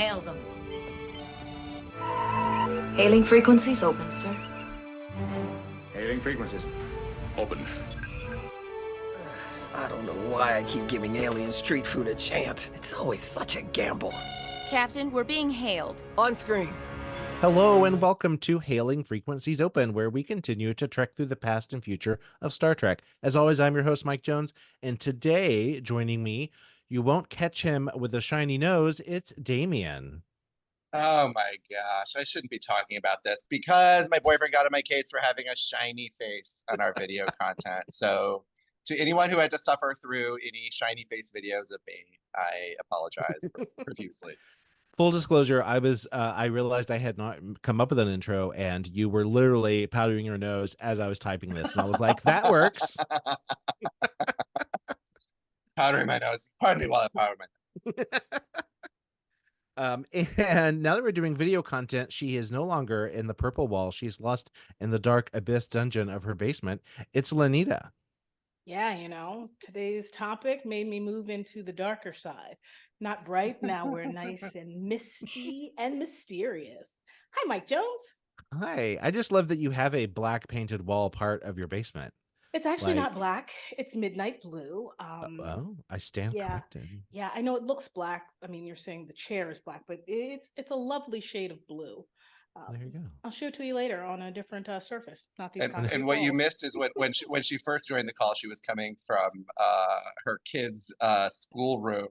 Hail them. Hailing frequencies open, sir. Hailing frequencies. Open. I don't know why I keep giving alien street food a chance. It's always such a gamble. Captain, we're being hailed. On screen. Hello and welcome to Hailing Frequencies Open, where we continue to trek through the past and future of Star Trek. As always, I'm your host, Mike Jones, and today, joining me, you won't catch him with a shiny nose, it's Damien. Oh my gosh, I shouldn't be talking about this because my boyfriend got in my case for having a shiny face on our video content. So to anyone who had to suffer through any shiny face videos of me, I apologize profusely. Full disclosure, I realized I had not come up with an intro, and you were literally powdering your nose as I was typing this, and I was like, that works. Powdering my nose. Pardon me while I powder my nose. And now that we're doing video content, she is no longer in the purple wall. She's lost in the dark abyss dungeon of her basement. It's Lanita. Yeah, today's topic made me move into the darker side. Not bright, now we're nice and misty and mysterious. Hi, Mike Jones. Hi. I just love that you have a black painted wall part of your basement. It's actually not black. It's midnight blue. Oh, I stand corrected. Yeah, I know it looks black. I mean, you're saying the chair is black, but it's a lovely shade of blue. There you go. I'll show it to you later on a different surface. Not these. And what you missed is when she first joined the call, she was coming from her kids' schoolroom.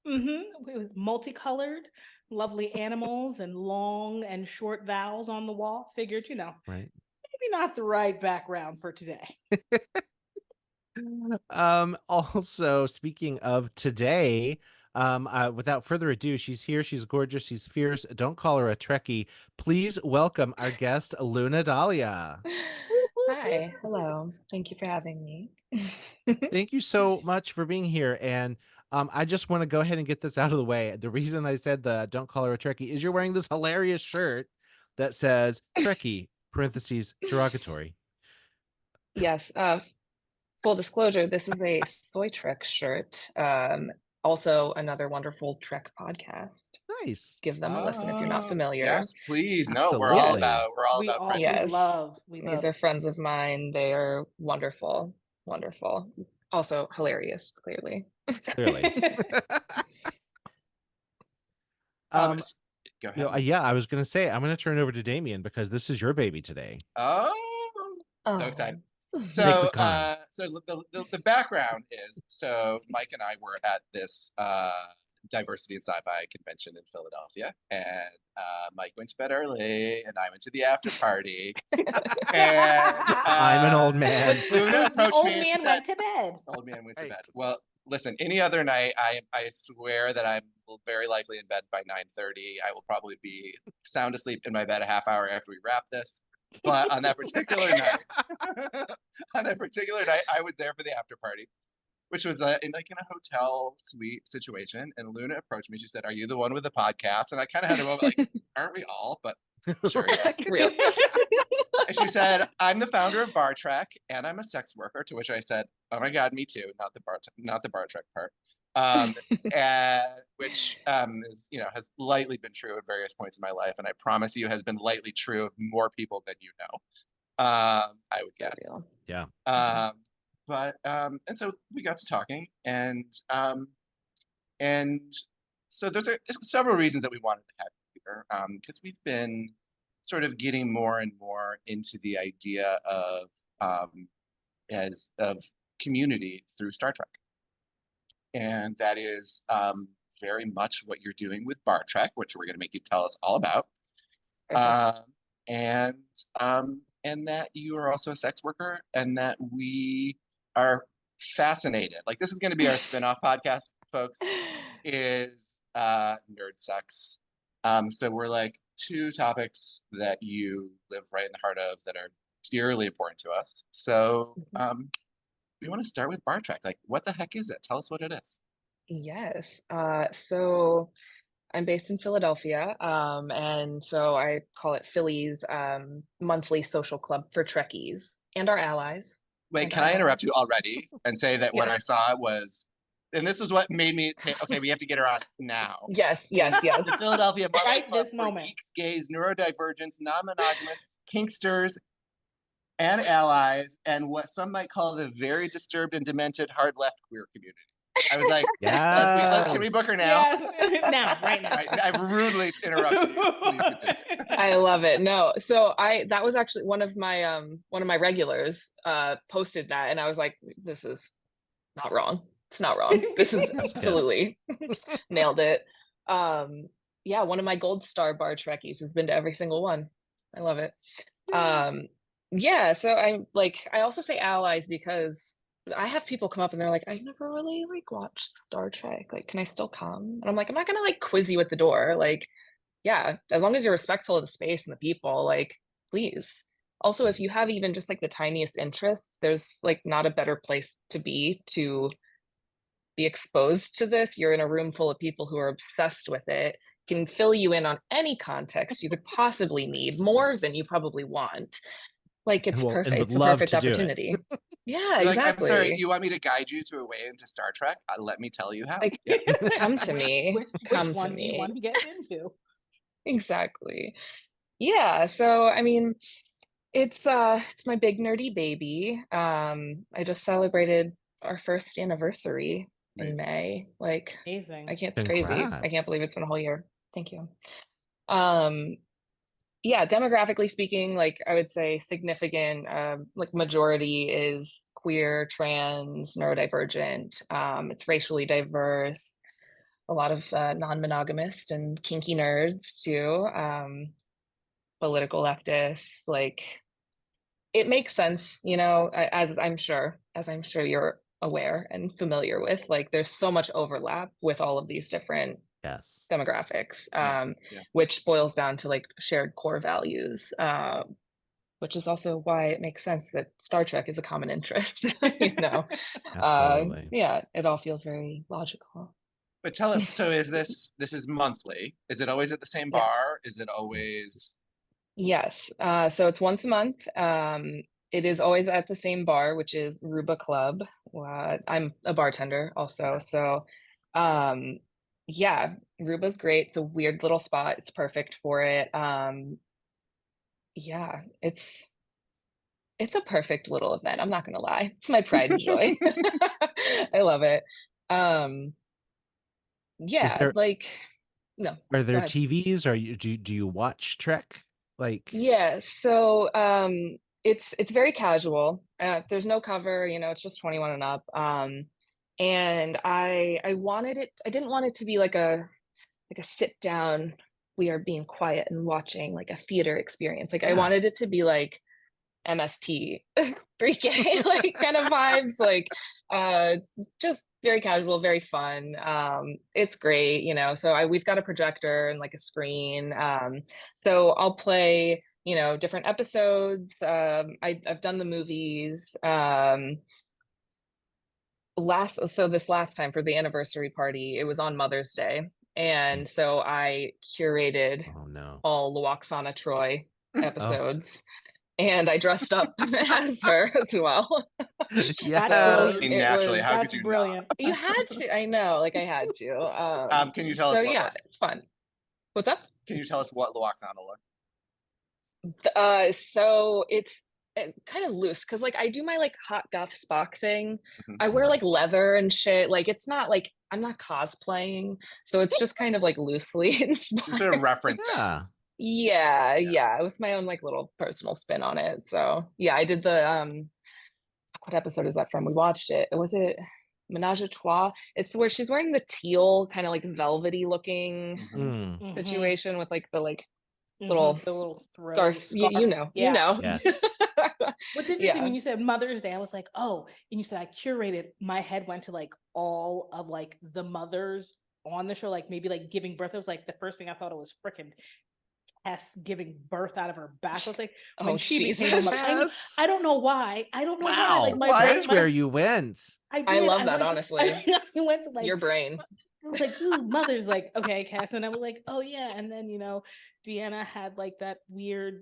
It was multicolored, lovely animals and long and short vowels on the wall. Figured, right. Maybe not the right background for today. Also, speaking of today, without further ado, she's here. She's gorgeous. She's fierce. Don't call her a Trekkie. Please welcome our guest, Luna Dahlia. Hi. Hello. Thank you for having me. Thank you so much for being here. And I just want to go ahead and get this out of the way. The reason I said the don't call her a Trekkie is you're wearing this hilarious shirt that says Trekkie, parentheses, derogatory. Yes. Full disclosure, this is a Soy Trek shirt. Also another wonderful Trek podcast. Nice. Give them a listen if you're not familiar. Yes, please. No, Absolutely. we're all about friends. Yes. We These love. are friends of mine. They are wonderful. Wonderful. Also hilarious, clearly. Clearly. Go ahead. Yeah, I was going to say, I'm going to turn it over to Damien because this is your baby today. So excited. So the background is, so Mike and I were at this diversity and sci-fi convention in Philadelphia, and Mike went to bed early, and I went to the after party. And I'm an old man. Luna approached me and she said, went to bed. "Old man went to bed." Well, listen. Any other night, I swear that I'm very likely in bed by 9:30. I will probably be sound asleep in my bed a half hour after we wrap this. But on that particular night, I was there for the after party, which was in a hotel suite situation. And Luna approached me. She said, "Are you the one with the podcast?" And I kind of had a moment like, "Aren't we all?" But sure, yes. Real. And she said, "I'm the founder of Bar Trek, and I'm a sex worker." To which I said, "Oh my God, me too. Not the Bar Trek part." And which is has lightly been true at various points in my life, and I promise you has been lightly true of more people than you know. I would guess. Yeah. And so we got to talking, and so there's several reasons that we wanted to have you here, because we've been sort of getting more and more into the idea of community through Star Trek. And that is very much what you're doing with Bar Trek, which we're going to make you tell us all about. And that you are also a sex worker, and that we are fascinated. Like, this is going to be our spin-off podcast, folks, is nerd sex. So we're like two topics that you live right in the heart of that are dearly important to us. So we want to start with Bar Trek. Like, what the heck is it? Tell us what it is. Yes. So I'm based in Philadelphia, and so I call it Philly's monthly social club for Trekkies and our allies. Wait, can I interrupt you already and say that what I saw was and this is what made me say, okay, we have to get her on now. Yes. The Philadelphia Monthly Right Club this for moment. geeks, gays, neurodivergents, non-monogamists, kinksters, and allies, and what some might call the very disturbed and demented hard left queer community. I was like, can we book her now? Yes, now, right now. Right, I've rudely interrupted you. Please continue. I love it. No, so that was actually one of my regulars posted that, and I was like, this is not wrong. It's not wrong. This is absolutely nailed it. Yeah, one of my gold star bar trekkies has been to every single one. I love it. Yeah, so I also say allies because I have people come up and they're like, I've never really like watched Star Trek. Like, can I still come? And I'm like, I'm not gonna like quiz you at the door. Like, yeah, as long as you're respectful of the space and the people, like, please. Also, if you have even just like the tiniest interest, there's like not a better place to be exposed to this. You're in a room full of people who are obsessed with it, can fill you in on any context you could possibly need, more than you probably want. Like, it's perfect. It's a perfect opportunity. Yeah, You're exactly. Like, I'm sorry, you want me to guide you to a way into Star Trek? Let me tell you how. Like, yes. Come to me. Come which one to do you me. want to get into? Exactly. Yeah. So, I mean, it's my big nerdy baby. I just celebrated our first anniversary in May. Like, Amazing. It's crazy. I can't believe it's been a whole year. Thank you. Yeah, demographically speaking, like I would say significant, like majority is queer, trans, neurodivergent. It's racially diverse. A lot of non-monogamist and kinky nerds too. Political leftists. Like, it makes sense, as I'm sure you're aware and familiar with. Like, there's so much overlap with all of these different demographics, which boils down to like shared core values, which is also why it makes sense that Star Trek is a common interest. Absolutely. Yeah, it all feels very logical. But tell us, so this is monthly? Is it always at the same bar? Is it always? Yes. So it's once a month. It is always at the same bar, which is Ruba Club. I'm a bartender also, so yeah, Ruba's great. It's a weird little spot. It's perfect for it. Yeah, it's a perfect little event. I'm not gonna lie. It's my pride and joy. I love it. Yeah, no. Are there TVs? Do you watch Trek? Like, yeah, so it's very casual. There's no cover, it's just 21 and up. And I didn't want it to be like a sit down, we are being quiet and watching like a theater experience. Like, I wanted it to be like MST 3K like kind of vibes, like just very casual, very fun. It's great, so we've got a projector and like a screen, so I'll play different episodes. I've done the movies. This last time for the anniversary party, it was on Mother's Day, and so I curated all Luoxana Troy episodes. And I dressed up as her as well. Yeah, naturally. How could you brilliant? Not? You had to. I know, like I had to. Can you tell us? Yeah, it's fun. What's up? Can you tell us what Luoxana looked? So it's kind of loose because like I do my like hot goth Spock thing. I wear like leather and shit. Like, it's not like I'm not cosplaying, so it's just kind of like loosely inspired. You sort of reference Yeah, it was my own like little personal spin on it. So yeah, I did the what episode is that from? We watched it. Was it Menage a Trois? It's where she's wearing the teal kind of like velvety looking situation with like the like little scarf. You know. Yes. What's interesting when you said Mother's Day, I was like, oh, and you said I curated. My head went to like all of like the mothers on the show, like maybe like giving birth. It was like the first thing I thought it was freaking Tess giving birth out of her back. I was like, when she became a mother, I don't know why. I don't know why. Like, that's where you went. I love that, honestly. I went to like your brain. I was like, ooh, mother's like, okay, Cass. And I was like, oh yeah. And then, Deanna had like that weird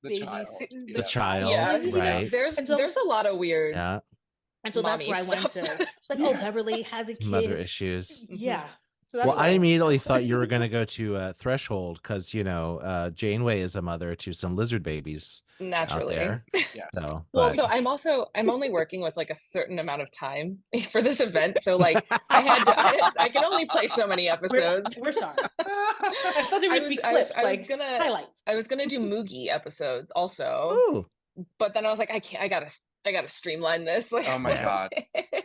the child. The child, right? There's a lot of weird And so that's mommy where I went stuff. to. It's like, oh, Beverly has a Some kid. other issues. Yeah. So that's Well, where I went. immediately thought you were going to go to Threshold because, Janeway is a mother to some lizard babies out Naturally. there. Yes. So, Well, but so I'm only working with like a certain amount of time for this event. So like I can only play so many episodes. We're sorry. I thought there was be clips, like highlights. I was gonna do Moogie episodes also, Ooh. but then I was like, I gotta streamline this. Like, Oh my God.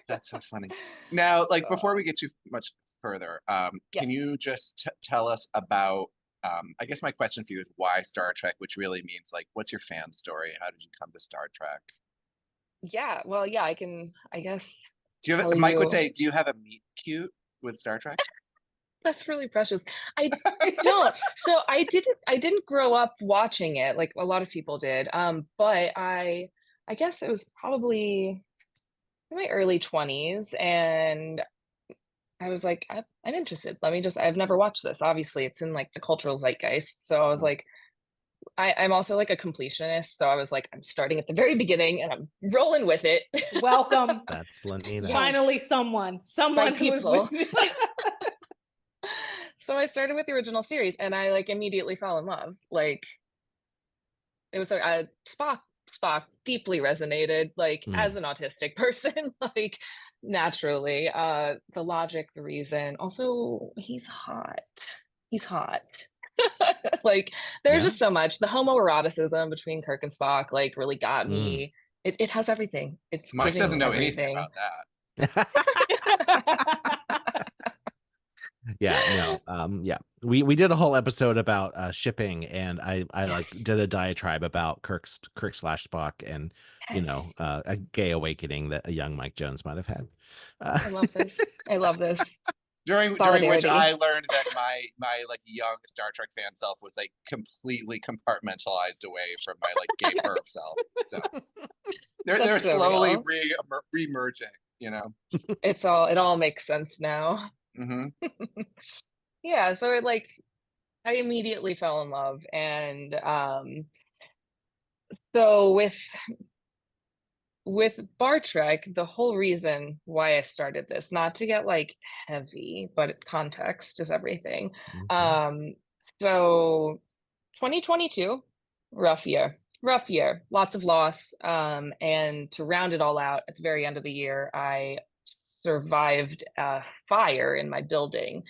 That's so funny. Now, like before we get too much further, Yes. can you just tell us about I guess my question for you is why Star Trek, which really means like what's your fan story? How did you come to Star Trek? Yeah, well, yeah, I guess Do you have tell Mike would you- say, do you have a meet cute with Star Trek? That's really precious. I don't. So I didn't grow up watching it like a lot of people did. But I guess it was probably in my early 20s, and I was like, I'm interested. I've never watched this. Obviously, it's in like the cultural zeitgeist. So I was like, I'm also like a completionist. So I was like, I'm starting at the very beginning and I'm rolling with it. Welcome. That's Lenina. Yes. Finally, someone who is with me. So I started with the original series and I like immediately fell in love. Like it was Spock deeply resonated, like as an autistic person, like naturally. The logic, the reason. Also, he's hot. Like there's just so much. The homoeroticism between Kirk and Spock like really got me. It has everything. It's Mike doesn't know everything. anything about that. Yeah, no. Yeah. We did a whole episode about shipping, and I like did a diatribe about Kirk / Spock and a gay awakening that a young Mike Jones might have had. I love this. During which I learned that my like young Star Trek fan self was like completely compartmentalized away from my like gay perv self. So they're so slowly real. re-merging, It all makes sense now. Mm-hmm. Yeah, so I immediately fell in love, and so with Bar Trek, the whole reason why I started this, not to get like heavy, but context is everything. So 2022, rough year, lots of loss. And to round it all out, at the very end of the year, I survived a fire in my building.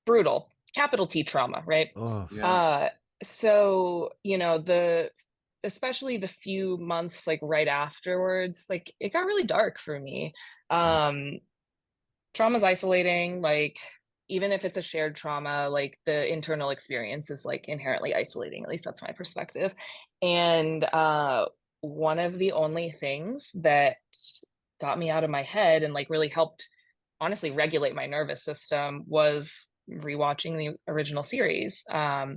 Brutal, capital T trauma, right? Oh, yeah. So especially the few months like right afterwards, like it got really dark for me. Trauma's isolating, like even if it's a shared trauma, like the internal experience is like inherently isolating. At least that's my perspective. And one of the only things that got me out of my head and like really helped honestly regulate my nervous system was rewatching the original series. That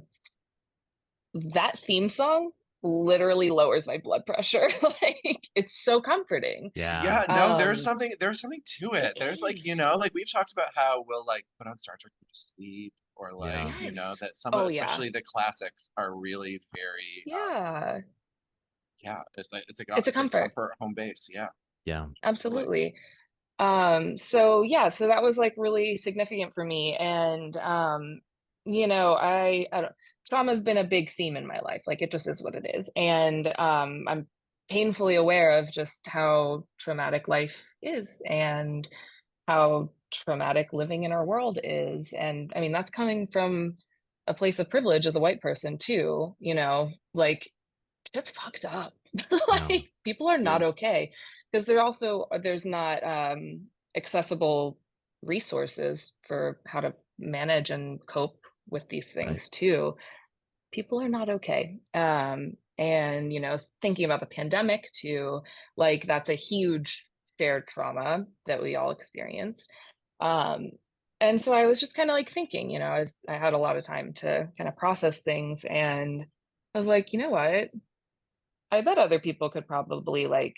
theme song literally lowers my blood pressure. Like it's so comforting. Yeah. No, there's something to it. There's like, like we've talked about how we'll like put on Star Trek to sleep, or like, that some of especially the classics are really very it's a comfort home base. Yeah, absolutely. So that was like really significant for me. And I don't, trauma's been a big theme in my life. Like it just is what it is. And I'm painfully aware of just how traumatic life is and how traumatic living in our world is. And I mean, that's coming from a place of privilege as a white person too, like it's fucked up. Like people are not okay because there's not accessible resources for how to manage and cope with these things too. People are not okay. And thinking about the pandemic too, like that's a huge shared trauma that we all experience. And so I was just kind of like thinking, I had a lot of time to kind of process things, and I was like, you know what? I bet other people could probably like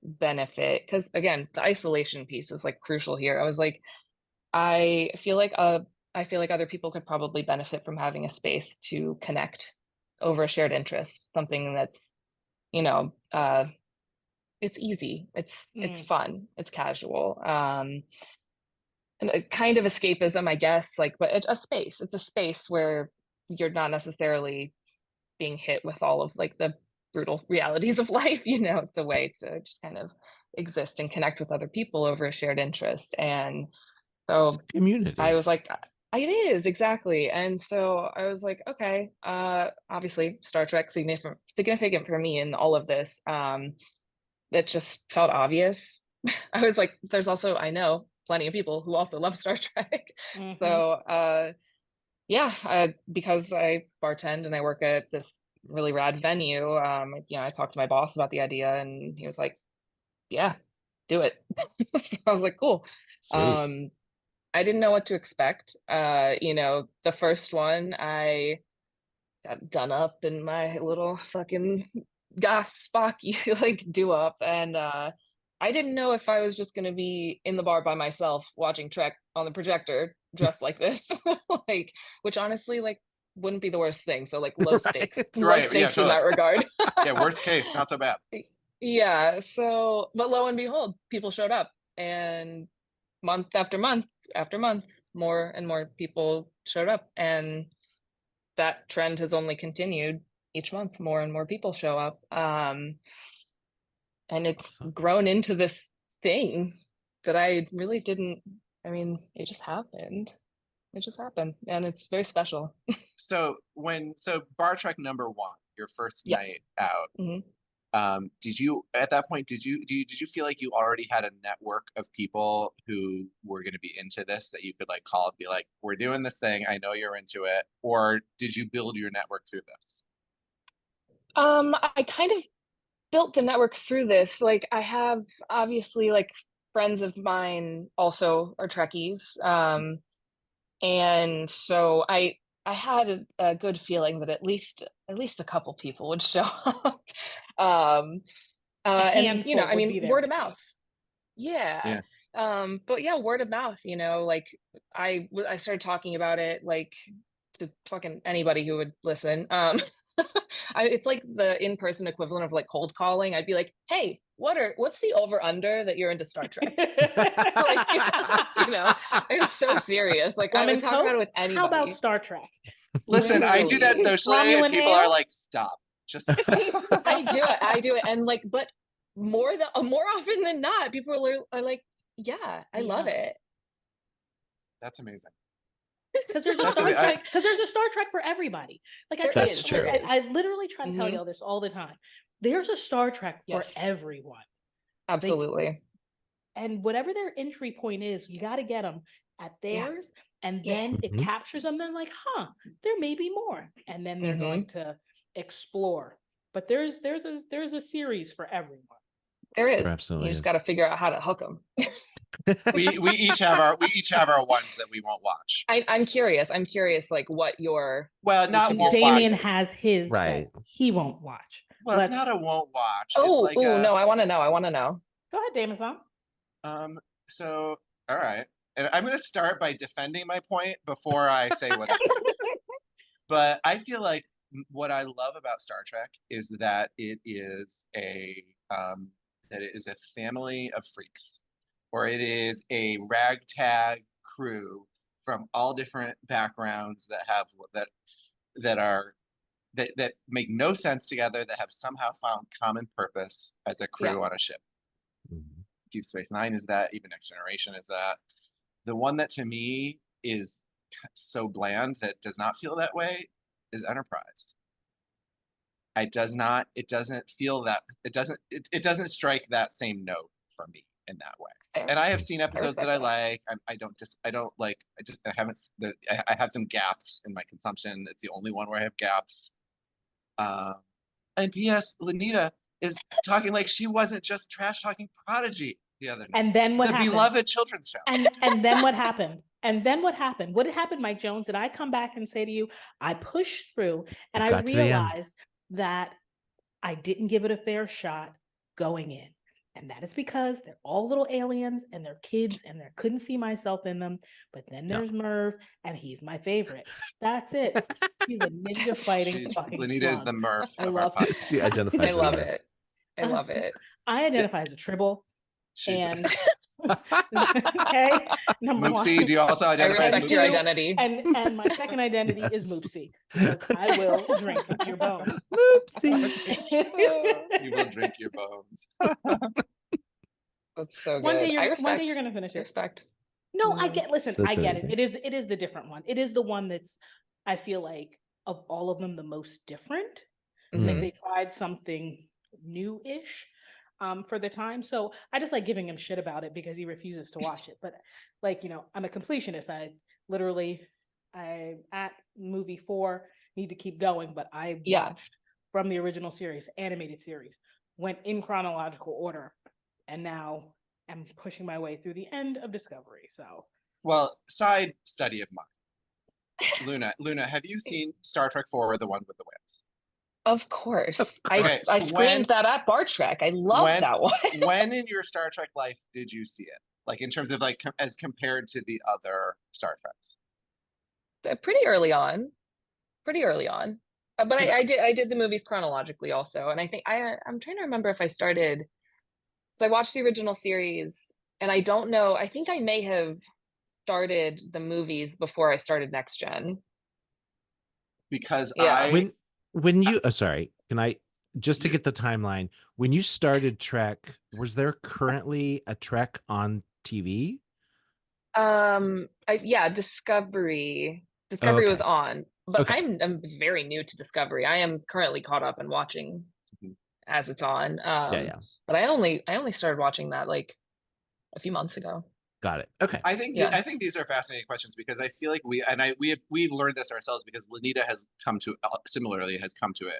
benefit, because again, the isolation piece is like crucial here. I was like, I feel like other people could probably benefit from having a space to connect over a shared interest, something that's it's easy, it's fun, it's casual, and a kind of escapism, I guess, like, but it's a space where you're not necessarily being hit with all of like the brutal realities of life. It's a way to just kind of exist and connect with other people over a shared interest. And so community. I was like, it is, exactly. And so I was like, okay, obviously Star Trek significant for me in all of this. It just felt obvious. I was like, there's also, I know plenty of people who also love Star Trek. So because I bartend and I work at this really rad venue, I talked to my boss about the idea, and he was like, yeah, do it. So I was like, cool. Sweet. I didn't know what to expect. The first one, I got done up in my little fucking goth Spock like do up, and I didn't know if I was just going to be in the bar by myself watching Trek on the projector dressed like this, like, which honestly, like, wouldn't be the worst thing. So like low stakes, low stakes in that regard. Yeah, worst case, not so bad. Yeah. So, but lo and behold, people showed up, and month after month after month, more and more people showed up, and that trend has only continued. Each month, more and more people show up. And it's grown into this thing that I really didn't, it just happened. And it's very special. So Bar Trek number 1, your first night out, did you, at that point, did you feel like you already had a network of people who were going to be into this that you could like call and be like, we're doing this thing, I know you're into it? Or did you build your network through this? I kind of built the network through this. Like, I have obviously like friends of mine also are Trekkies. And so I had a good feeling that at least a couple people would show up. And word of mouth. Yeah. But yeah, word of mouth, like I started talking about it like to fucking anybody who would listen. It's like the in-person equivalent of like cold calling. I'd be like, hey, what's the over-under that you're into Star Trek? Like, I'm so serious. Like, I would talk about it with anybody. How about Star Trek? Listen, I do that socially, and people are like, stop. Just I do it. And like, but more often than not, people are like, yeah, I love it. That's amazing. Because there's a Star Trek for everybody. Like, that's true. I literally try to tell y'all this all the time. There's a Star Trek for everyone. Absolutely. And whatever their entry point is, you got to get them at theirs, and then it captures them. They're like, there may be more, and then they're going to explore. But there's a series for everyone. There is. There absolutely you just got to figure out how to hook them. we each have our ones that we won't watch. I'm curious, like what your Damien has his right. He won't watch. Well, it's not a won't watch. No, I want to know. Go ahead, Damien. So all right, and I'm going to start by defending my point before I say what it is. But I feel like what I love about Star Trek is that it is a family of freaks, or it is a ragtag crew from all different backgrounds that make no sense together, that have somehow found common purpose as a crew on a ship. Deep Space Nine is that, even Next Generation is that. The one that to me is so bland that does not feel that way is Enterprise. It doesn't strike that same note for me in that way. And I have seen episodes that I like. I have some gaps in my consumption. It's the only one where I have gaps. And P.S. Lenita is talking like she wasn't just trash talking Prodigy the other night. And then what happened? The beloved children's show. And then what happened? What happened, Mike Jones? And I come back and say to you, I pushed through, and I realized that I didn't give it a fair shot going in. And that is because they're all little aliens and they're kids and they couldn't see myself in them. But then there's Merv, and he's my favorite. That's it. He's a ninja fighting fucking Lenita slug. is the Merv. I love it. She identifies. I love it. I love it. I identify as a tribble. She's And okay, number Moopsie, one. do you also I identify as respect your Moopsie? identity. And my second identity is Yes. Moopsie, because I will drink your bone. Oopsie. You will drink your bones. That's so good. One day I respect. one day you're gonna finish it. Respect. No, I get. Listen, That's I get it. amazing. It is the different one. It is the one that's, I feel like, of all of them, the most different. Like Mhm. they tried something new-ish for the time. So I just like giving him shit about it because he refuses to watch it. But like, I'm a completionist. I at movie 4 need to keep going, but I watched from the original series, animated series, went in chronological order, and now I'm pushing my way through the end of Discovery. So, Well, side study of mine. Luna, have you seen Star Trek 4, the one with the whales? Of course. Okay, I screamed that at Bar Trek. I love that one. When in your Star Trek life did you see it? Like in terms of like as compared to the other Star Treks? Pretty early on. But I did the movies chronologically also. And I think I'm trying to remember if I started, so I watched the original series, and I don't know, I think I may have started the movies before I started Next Gen. Because when you sorry, can I just to get the timeline, when you started Trek, was there currently a Trek on TV? Discovery okay. was on, but Okay. I'm very new to Discovery. I am currently caught up and watching as it's on. But I only started watching that like a few months ago. Got it. Okay. I think these are fascinating questions because I feel like we've learned this ourselves because Lenita has come to it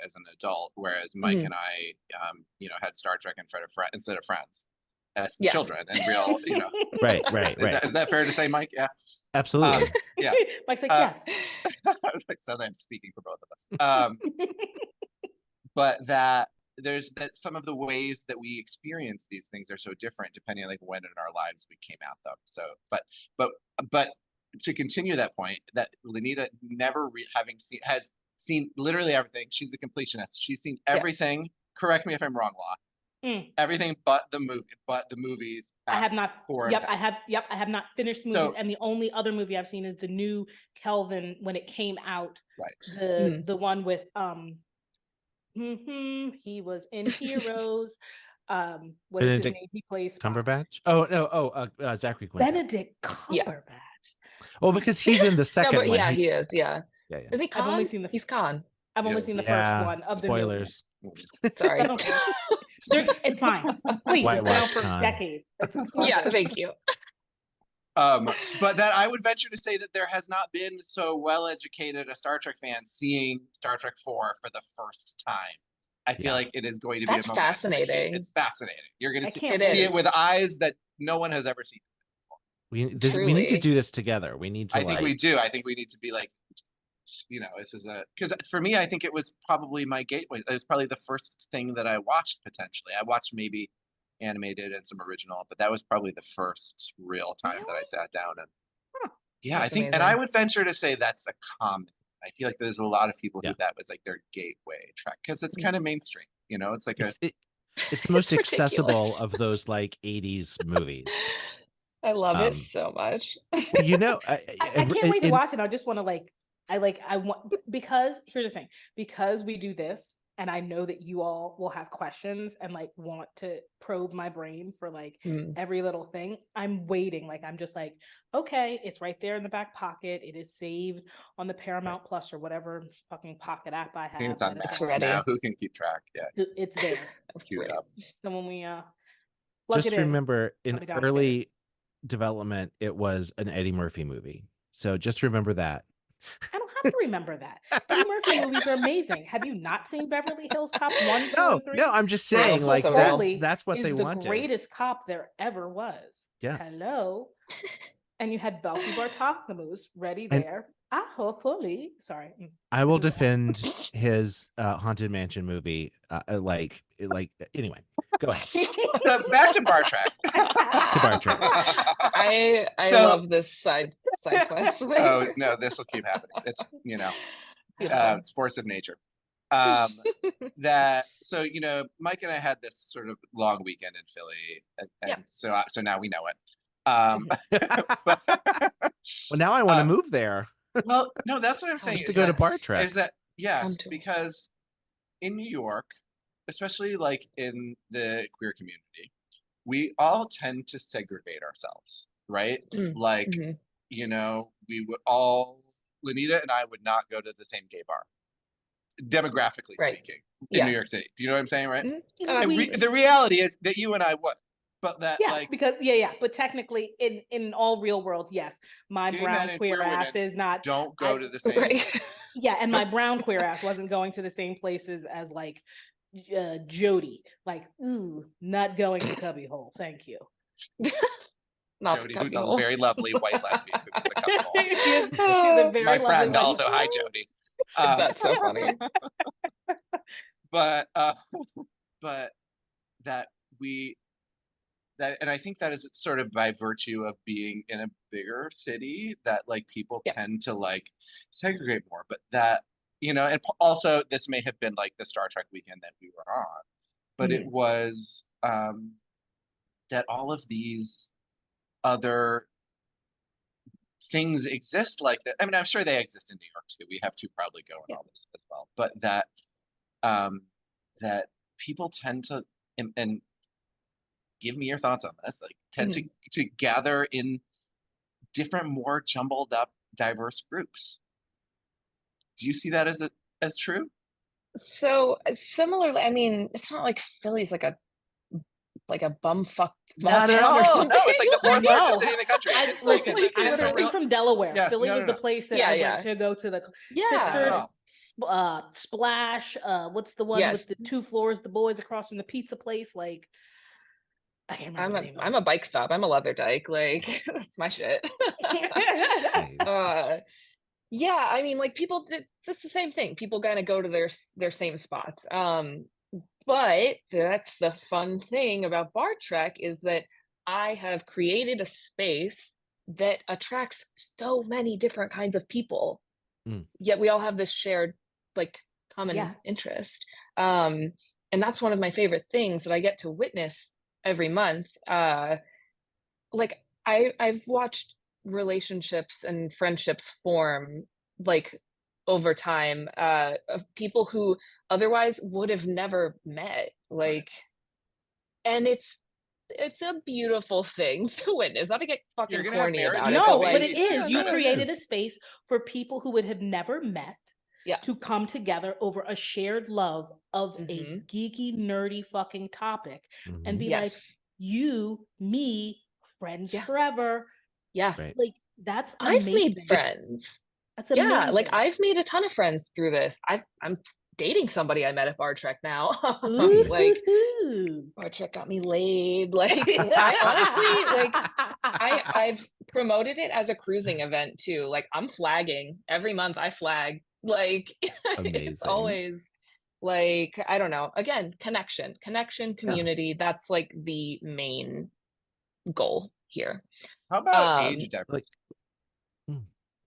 as an adult, whereas Mike and I, had Star Trek instead of Friends as children and real, Right. Is that fair to say, Mike? Yeah, absolutely. Yeah, Mike's like yes. Like sometimes speaking for both of us, but that some of the ways that we experience these things are so different depending on like when in our lives we came at them. So, but to continue that point, that Lenita has seen literally everything. She's the completionist. She's seen everything. Yes. Correct me if I'm wrong, Law. Everything but the movies. I have not. I have not finished movies, and the only other movie I've seen is the new Kelvin when it came out. Right. The one with he was in Heroes. What is his name? He plays Spock. Cumberbatch. Zachary Quinto. Benedict Cumberbatch. Well, because he's in the second one. Yeah, he is. Yeah. Is he Khan? I've only seen he's Khan. I've only seen the first one of spoilers. Sorry. It's fine. Please, it's been for decades. Yeah, thank you. But that I would venture to say that there has not been so well-educated a Star Trek fan seeing Star Trek 4 for the first time. I feel like it is going to be fascinating. It's fascinating. You're going to see it with eyes that no one has ever seen before. We need to do this together. We need to. I think we do. I think we need to be like, this is because for me, I think it was probably my gateway. It was probably the first thing that I watched potentially. I watched maybe animated and some original, but that was probably the first real time that I sat down and I think amazing. And I would venture to say that's a common. I feel like there's a lot of people who that was like their gateway Trek because it's kind of mainstream, it's like it's the most accessible of those like 80s movies. I love it so much. I can't wait to watch it. I just want to I want, because here's the thing, because we do this and I know that you all will have questions and like want to probe my brain for like every little thing. I'm waiting. Like, I'm just like, okay, it's right there in the back pocket. It is saved on the Paramount Plus or whatever fucking pocket app I have. I think it's on Max now. Who can keep track? Yeah. It's there. Cue it up. So when we just remember in early development, it was an Eddie Murphy movie. So just remember that. I don't have to remember that. Eddie Murphy movies are amazing. Have you not seen Beverly Hills Cop 1, 2, and 3? No, I'm just saying, like that's what they wanted. The greatest cop there ever was. Yeah. Hello. And you had Belky Bartolomeu's ready there. Hopefully. Sorry. I will defend his Haunted Mansion movie. Anyway, go ahead. So back to Bar Trek. I love this side quest. Oh no, this will keep happening. It's it's force of nature. That so Mike and I had this sort of long weekend in Philly, and so now we know it. But, well, now I want to move there. Well, no, that's what I'm saying. Just to go to Bar Trek. Is that yes? Because in New York, especially like in the queer community, we all tend to segregate ourselves, right? Like, we would all, Lanita and I would not go to the same gay bar, demographically speaking, in New York City. Do you know what I'm saying, right? The reality is that you and I would. But that because but technically in all real world, yes, my brown queer ass is not don't go to the same and my brown queer ass wasn't going to the same places as like Jody, like not going to cubbyhole, thank you. Jody, who's a very lovely white lesbian who goes to cubbyhole. she's a very my friend lovely also. Hi, Jody. That's so funny. But and I think that is sort of by virtue of being in a bigger city that like people tend to like segregate more, but that, and also this may have been like the Star Trek weekend that we were on, but it was that all of these other things exist like that. I mean, I'm sure they exist in New York too. We have to probably go in all this as well, but that that people tend to, and give me your thoughts on this, like tend to gather in different, more jumbled up, diverse groups. Do you see that as true? So similarly, I mean, it's not like Philly's like a bumfuck small Not town at all. or something. No, it's like the fourth largest city in the country. I'm originally from Delaware. Yes, Philly was the place that I went to go to the Sisters Splash. What's the one with the 2 floors? The boys across from the pizza place. Like, I can't remember the name I'm a bike stop. I'm a Leatherdyke. Like, that's my shit. Yeah, I mean, like people did. It's the same thing. People kind of go to their same spots. But that's the fun thing about Bar Trek is that I have created a space that attracts so many different kinds of people. Yet we all have this shared like common interest. And that's one of my favorite things that I get to witness every month. Like I've watched relationships and friendships form like over time of people who otherwise would have never met, like, and it's a beautiful thing to witness, not to get fucking corny about it. No, but it is. You created a space for people who would have never met to come together over a shared love of a geeky, nerdy fucking topic and be like, you, me, friends forever. Yeah. Like, that's I've amazing. made friends. That's amazing. Like I've made a ton of friends through this. I'm dating somebody I met at Bar Trek now. Like Bar Trek got me laid. Like I honestly, like I've promoted it as a cruising event too. Like I'm flagging every month. I flag. Like it's always like, I don't know. Again, connection, community. That's like the main goal here. How about age diversity?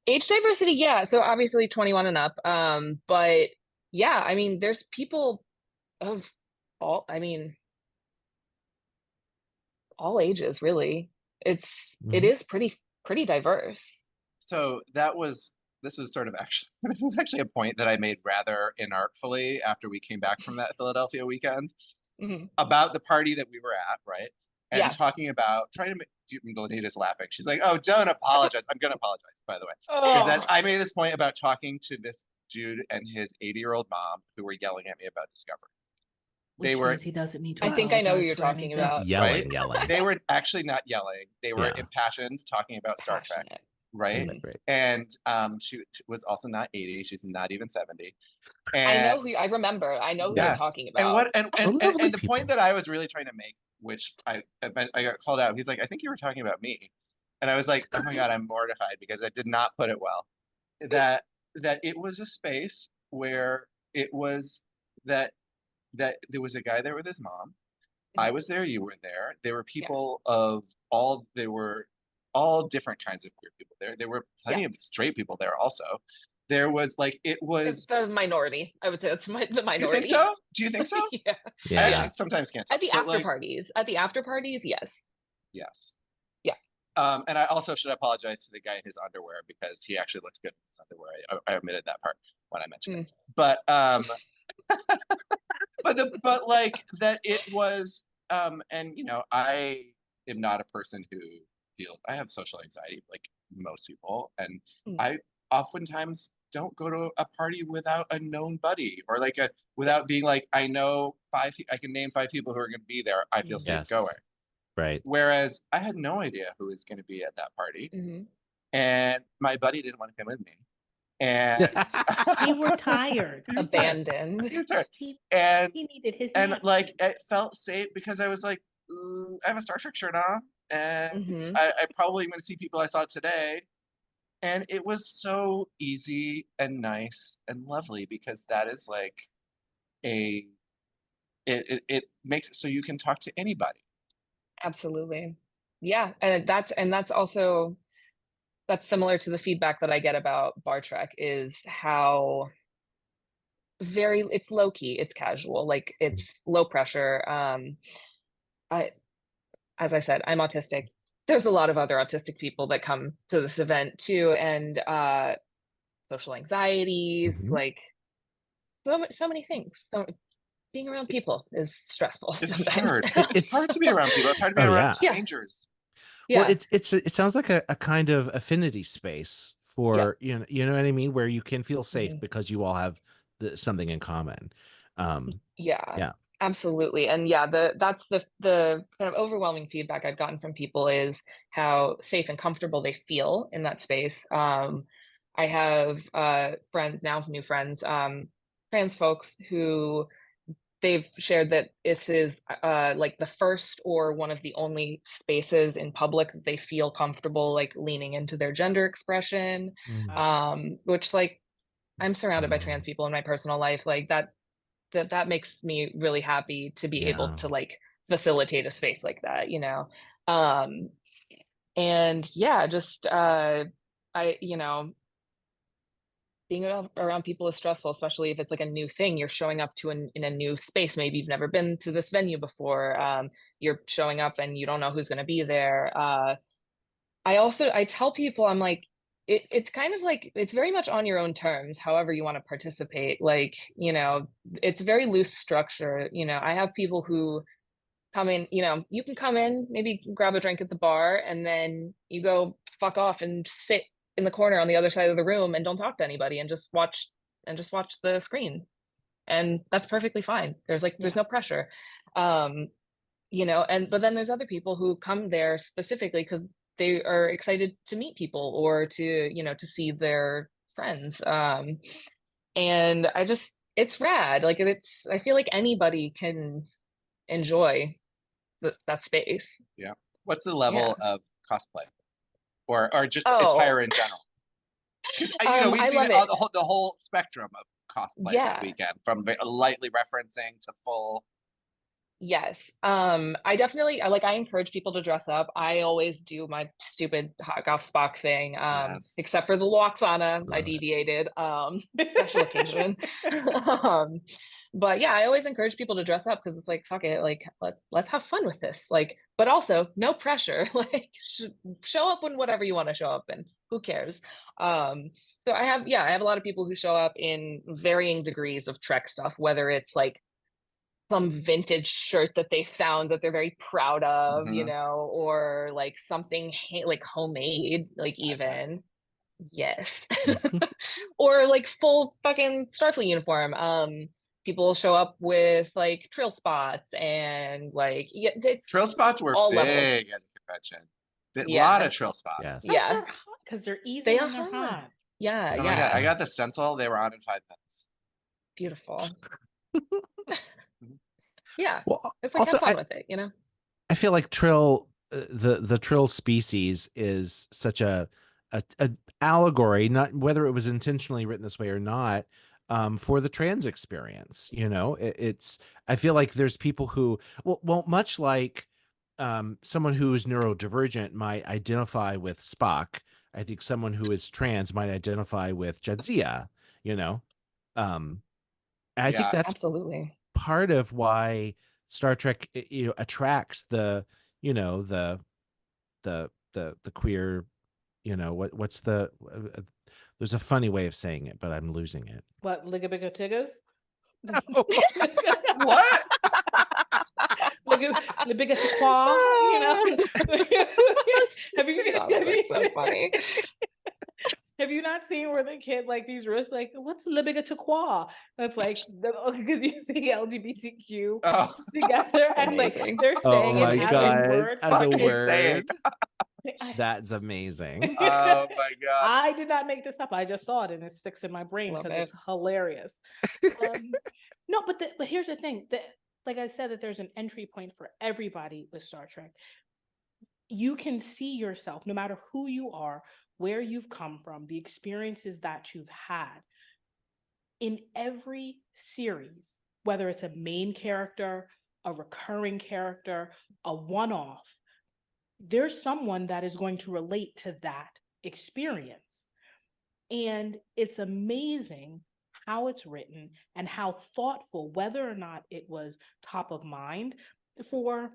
Age diversity, yeah. So obviously 21 and up. But yeah, I mean, there's people of all ages, really. It is pretty diverse. So this is actually a point that I made rather inartfully after we came back from that Philadelphia weekend about the party that we were at, right? And talking about trying to make, Lanita's laughing. She's like, "Oh, don't apologize." I'm going to apologize, by the way. Is that I made this point about talking to this dude and his 80-year-old mom who were yelling at me about Discovery. He doesn't need to. I think I know who you're talking about. Yelling. They were actually not yelling. They were impassioned, talking about Star Trek. Right. And she was also not 80. She's not even 70. And I remember. I know who you're talking about. And the point that I was really trying to make, which I got called out. He's like, "I think you were talking about me." And I was like, "Oh my God, I'm mortified because I did not put it well." That it was a space where it was that there was a guy there with his mom. I was there, you were there. There were people there were all different kinds of queer people there. There were plenty of straight people there also. there was like, it It's was. the minority. I would say it's the You think minority. so? Do you think so? Yeah. I actually sometimes can't tell. At the but, after like, parties. At the after parties, yes. yes. Yeah. And I also should apologize to the guy in his underwear because he actually looked good in his underwear. I omitted that part when I mentioned it. But but like that it was and you know, I am not a person who feels, I have social anxiety like most people, and I oftentimes don't go to a party without a known buddy, or like without being like, I know I can name 5 people who are going to be there. I feel safe going. Right. Whereas I had no idea who was going to be at that party, and my buddy didn't want to come with me, and you were tired, abandoned. He was tired, and he needed his and nap. like it felt safe because I was like, I have a Star Trek shirt on, and I probably am going to see people I saw today, and it was so easy and nice and lovely because that is like it makes it so you can talk to anybody. Absolutely. Yeah. And that's also, that's similar to the feedback that I get about Bar Trek, is how it's low key, it's casual, like it's low pressure. As I said, I'm autistic. There's a lot of other autistic people that come to this event too, and social anxieties, like so many things. So being around people is stressful. It's sometimes. hard. It's hard to be around people. It's hard to be around strangers. Yeah. Well, it sounds like a kind of affinity space for you know what I mean, where you can feel safe because you all have something in common. Yeah. Absolutely. And yeah, that's the kind of overwhelming feedback I've gotten from people is how safe and comfortable they feel in that space. I have new friends, trans folks who they've shared that this is like the first or one of the only spaces in public that they feel comfortable like leaning into their gender expression, which like I'm surrounded by trans people in my personal life, like that makes me really happy to be able to like facilitate a space like that, you know. And yeah, just being around people is stressful, especially if it's like a new thing. You're showing up in a new space. Maybe you've never been to this venue before. You're showing up and you don't know who's going to be there. I tell people, I'm like, it's kind of like, it's very much on your own terms, however you want to participate. Like, you know, it's very loose structure. You know, I have people who come in, you know, you can come in, maybe grab a drink at the bar, and then you go fuck off and sit in the corner on the other side of the room and don't talk to anybody and just watch the screen. And that's perfectly fine. There's no pressure. You know, but then there's other people who come there specifically because they are excited to meet people or to, you know, to see their friends. And it's rad. Like I feel like anybody can enjoy that space. Yeah. What's the level of cosplay? Or just attire in general? Because you know, we've seen the whole spectrum of cosplay that weekend, from lightly referencing to full. Yes. I definitely I encourage people to dress up. I always do my stupid hot goth Spock thing. Except for the Loxana, I deviated. Special occasion. But yeah, I always encourage people to dress up because it's like, fuck it, like let's have fun with this. Like, but also no pressure. Like show up in whatever you want to show up in. Who cares? So I have a lot of people who show up in varying degrees of Trek stuff, whether it's like some vintage shirt that they found that they're very proud of, you know, or like something like homemade, like even. Yes. Or like full fucking Starfleet uniform. People show up with like trail spots and like it's trail spots were all big levels at the convention. A lot of trail spots. Yeah. Because they're easy and they're hot. Yeah. Oh my God. I got the stencil. They were on in 5 minutes. Beautiful. Yeah. Well, it's like also, have fun with it, you know? I feel like Trill, the Trill species is such a allegory, not whether it was intentionally written this way or not, for the trans experience. You know, I feel like there's people who, well, much like someone who is neurodivergent might identify with Spock. I think someone who is trans might identify with Jadzia, you know. And I think that's absolutely part of why Star Trek, attracts the queer, what's the there's a funny way of saying it, but I'm losing it. What, Ligga Tiggas? What? Libiga Taqua, Have you That's so funny. Have you not seen where the kid like these risks like what's Libiga Taqua? That's like because you see LGBTQ together and like they're saying it as a word. As a word. Saying. That's amazing. Oh my god! I did not make this up. I just saw it and it sticks in my brain because it's hilarious. No, but here's the thing that, like I said, that there's an entry point for everybody with Star Trek. You can see yourself, no matter who you are, where you've come from, the experiences that you've had in every series, whether it's a main character, a recurring character, a one-off. There's someone that is going to relate to that experience. And it's amazing how it's written and how thoughtful, whether or not it was top of mind for,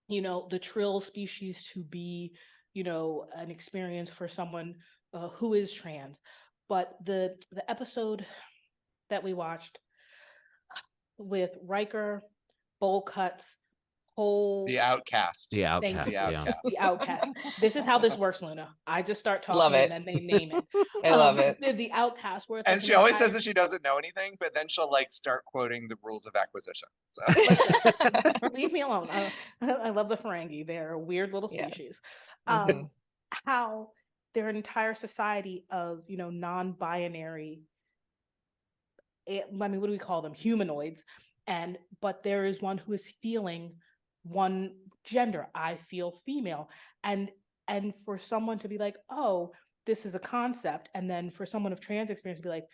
the Trill species to be, an experience for someone who is trans. But the episode that we watched with Riker, Bowl Cuts, The Outcast. The Outcast. The Outcast. This is how this works, Luna. I just start talking Love it. and then they name it. I love it. The Outcast, where it's And she always says that she doesn't know anything, but then she'll like start quoting the rules of acquisition. So leave me alone. I love the Ferengi. They're a weird little species. Yes. How their entire society of non-binary, what do we call them? Humanoids. But there is one who is feeling one gender. I feel female. And for someone to be like, oh, this is a concept. And then for someone of trans experience to be like,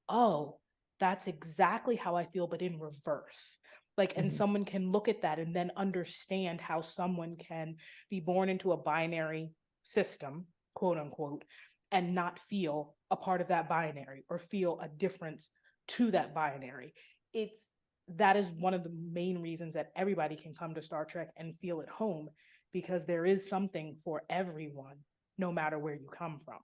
oh, that's exactly how I feel, but in reverse. Like, and someone can look at that and then understand how someone can be born into a binary system, quote unquote, and not feel a part of that binary or feel a difference to that binary. That is one of the main reasons that everybody can come to Star Trek and feel at home, because there is something for everyone, no matter where you come from.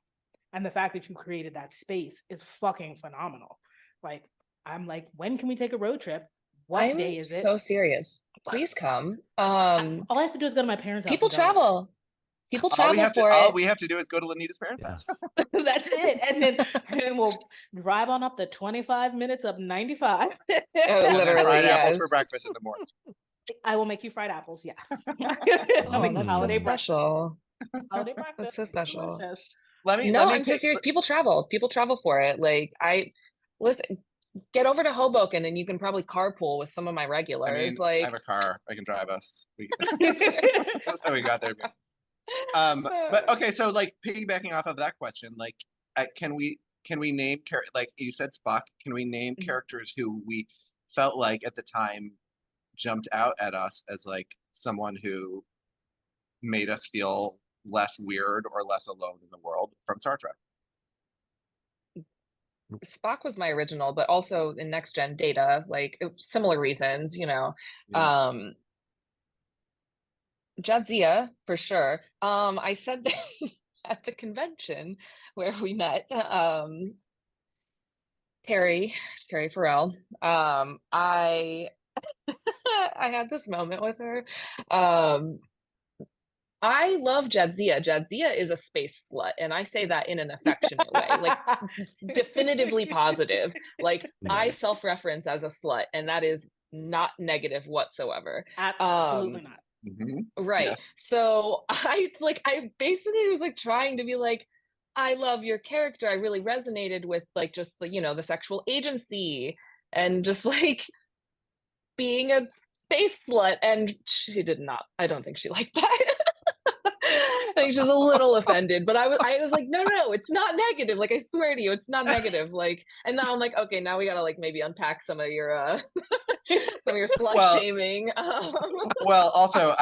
And the fact that you created that space is fucking phenomenal. Like, I'm like, when can we take a road trip? What day is it? So serious. Please come. All I have to do is go to my parents' house. People travel. People travel all we have to do is go to Lanita's parents' house. That's it. And then we'll drive on up the 25 minutes up 95. Literally, fried apples yes. for breakfast in the morning. I will make you fried apples, yes. That's holiday so special. Holiday breakfast. That's so special. I'm so serious. People travel for it. Like, listen, get over to Hoboken and you can probably carpool with some of my regulars. I have a car. I can drive us. That's how we got there. But okay, so like piggybacking off of that question, like, can we name like you said Spock? Can we name characters who we felt like at the time jumped out at us as like someone who made us feel less weird or less alone in the world from Star Trek? Spock was my original, but also in Next Gen Data, like similar reasons, Jadzia for sure. I said that at the convention where we met, Terry Farrell. I had this moment with her. I love Jadzia. Jadzia is a space slut, and I say that in an affectionate way, like definitively positive. Like, I self-reference as a slut, and that is not negative whatsoever. Absolutely not. Right. Yes. So I basically was like trying to be like, I love your character. I really resonated with like just the, the sexual agency and just like being a space slut. And she did not. I don't think she liked that. I think she was a little offended, but I was like, no, it's not negative. Like, I swear to you, it's not negative. Like, and now I'm like, okay, now we gotta like maybe unpack some of your Some of your slut Well- shaming. Well, also,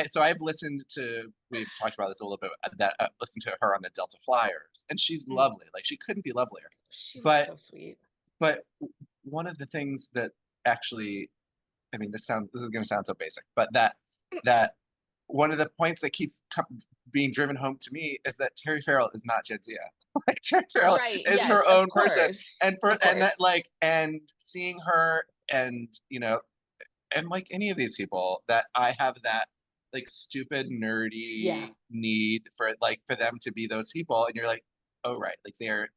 so I've listened to, we've talked about this a little bit, that listened to her on the Delta Flyers, and she's lovely. Like, she couldn't be lovelier. She was But- so sweet. But one of the things that actually, I mean, this is going to sound so basic, but that one of the points that keeps being driven home to me is that Terry Farrell is not Jadzia. Like, Terry Farrell Right, is yes, her of own person, course, and of that course. and seeing her, and and like any of these people, that I have that like stupid nerdy need for them to be those people, and you're like, oh right, like they're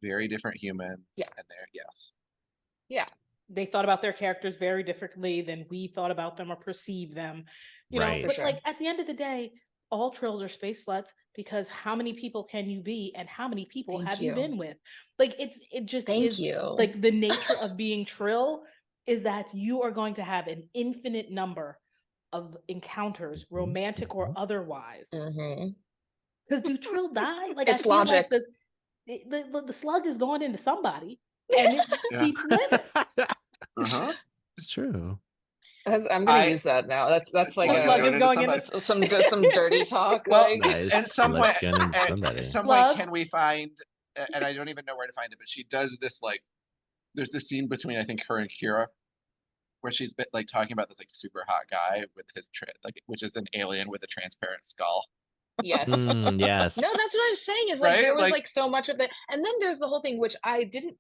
very different humans, and they're Yeah. They thought about their characters very differently than we thought about them or perceived them, you know. Right. But For like at the end of the day, all trills are space sluts, because how many people can you be, and how many people Thank have you. you been with? Like it just Thank is you. like the nature of being trill is that you are going to have an infinite number of encounters, romantic or otherwise. Mhm. Because do trill die? Like It's I feel logic. like the slug is going into somebody, and it just Yeah. keeps living. uh-huh. It's true. I'm gonna use that now. That's like The slug is going into some dirty talk. Well, like Nice. at some point, Let's get into somebody. at some Slug. point, can we find? And I don't even know where to find it, but she does this like. There's this scene between, I think, her and Kira, where she's like talking about this like super hot guy with his which is an alien with a transparent skull. Yes. Yes. No, that's what I'm saying. Is like Right? there was Like- like so much of it, and then there's the whole thing which I didn't,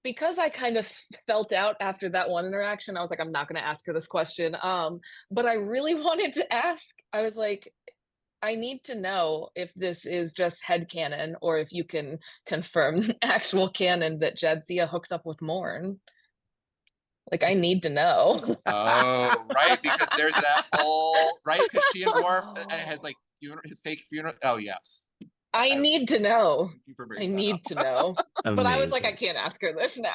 because I kind of felt out after that one interaction. I was like, I'm not going to ask her this question. But I really wanted to ask. I was like, I need to know if this is just headcanon or if you can confirm actual canon that Jadzia hooked up with Morn. Like, I need to know. Oh, right, because there's that whole right, because she and Worf, and it has like his fake funeral. Oh yes, I need to know. Thank you for I bringing that need up. to know. But I was like, I Amazing. can't ask her this now.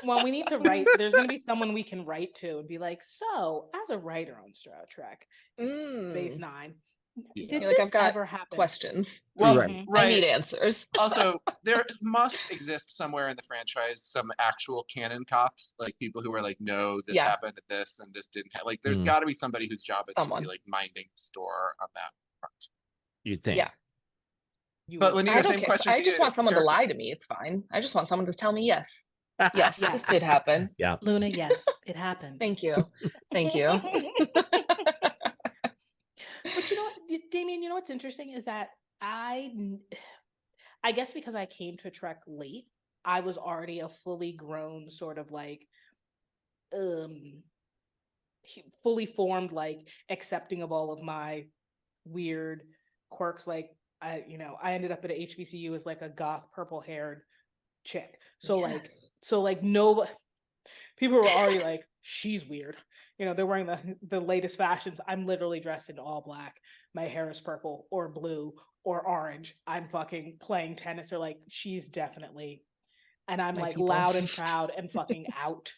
Well, we need to write. There's going to be someone we can write to and be like, so as a writer on Star Trek, Base 9, Yeah. did You're like, this I've got ever happen? questions. Well, Right. I need answers. Also, there must exist somewhere in the franchise some actual canon cops, like people who are like, no, this happened at this and this didn't happen. Like, there's got to be somebody whose job is to be like minding the store on that front. You'd think. Yeah. But Lenina, I don't same care. question. I just want someone to lie to me. It's fine. I just want someone to tell me yes. Yes, this did happen. Yeah. Luna, yes, it happened. Thank you. Thank you. But you know what, Damien, you know what's interesting is that I guess because I came to Trek late, I was already a fully grown sort of like fully formed, like accepting of all of my weird quirks. Like I ended up at a HBCU as like a goth purple haired chick. So like no people were already like, she's weird. You know, they're wearing the latest fashions. I'm literally dressed in all black. My hair is purple or blue or orange. I'm fucking playing tennis. They're like, she's definitely, and I'm like people. loud and proud and fucking out.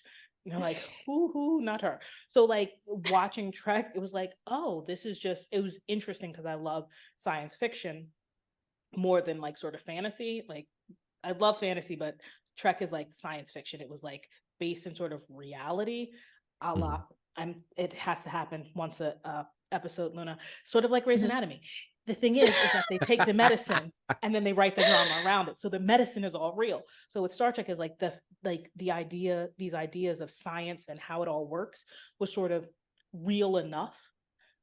You know, like, hoo, not her. So like watching Trek, it was like, oh, it was interesting because I love science fiction more than like sort of fantasy. Like I love fantasy, but Trek is like science fiction. It was like based in sort of reality, a la it has to happen once a episode, Luna, sort of like Grey's Anatomy. The thing is that they take the medicine and then they write the drama around it. So the medicine is all real. So with Star Trek is like the idea, these ideas of science and how it all works was sort of real enough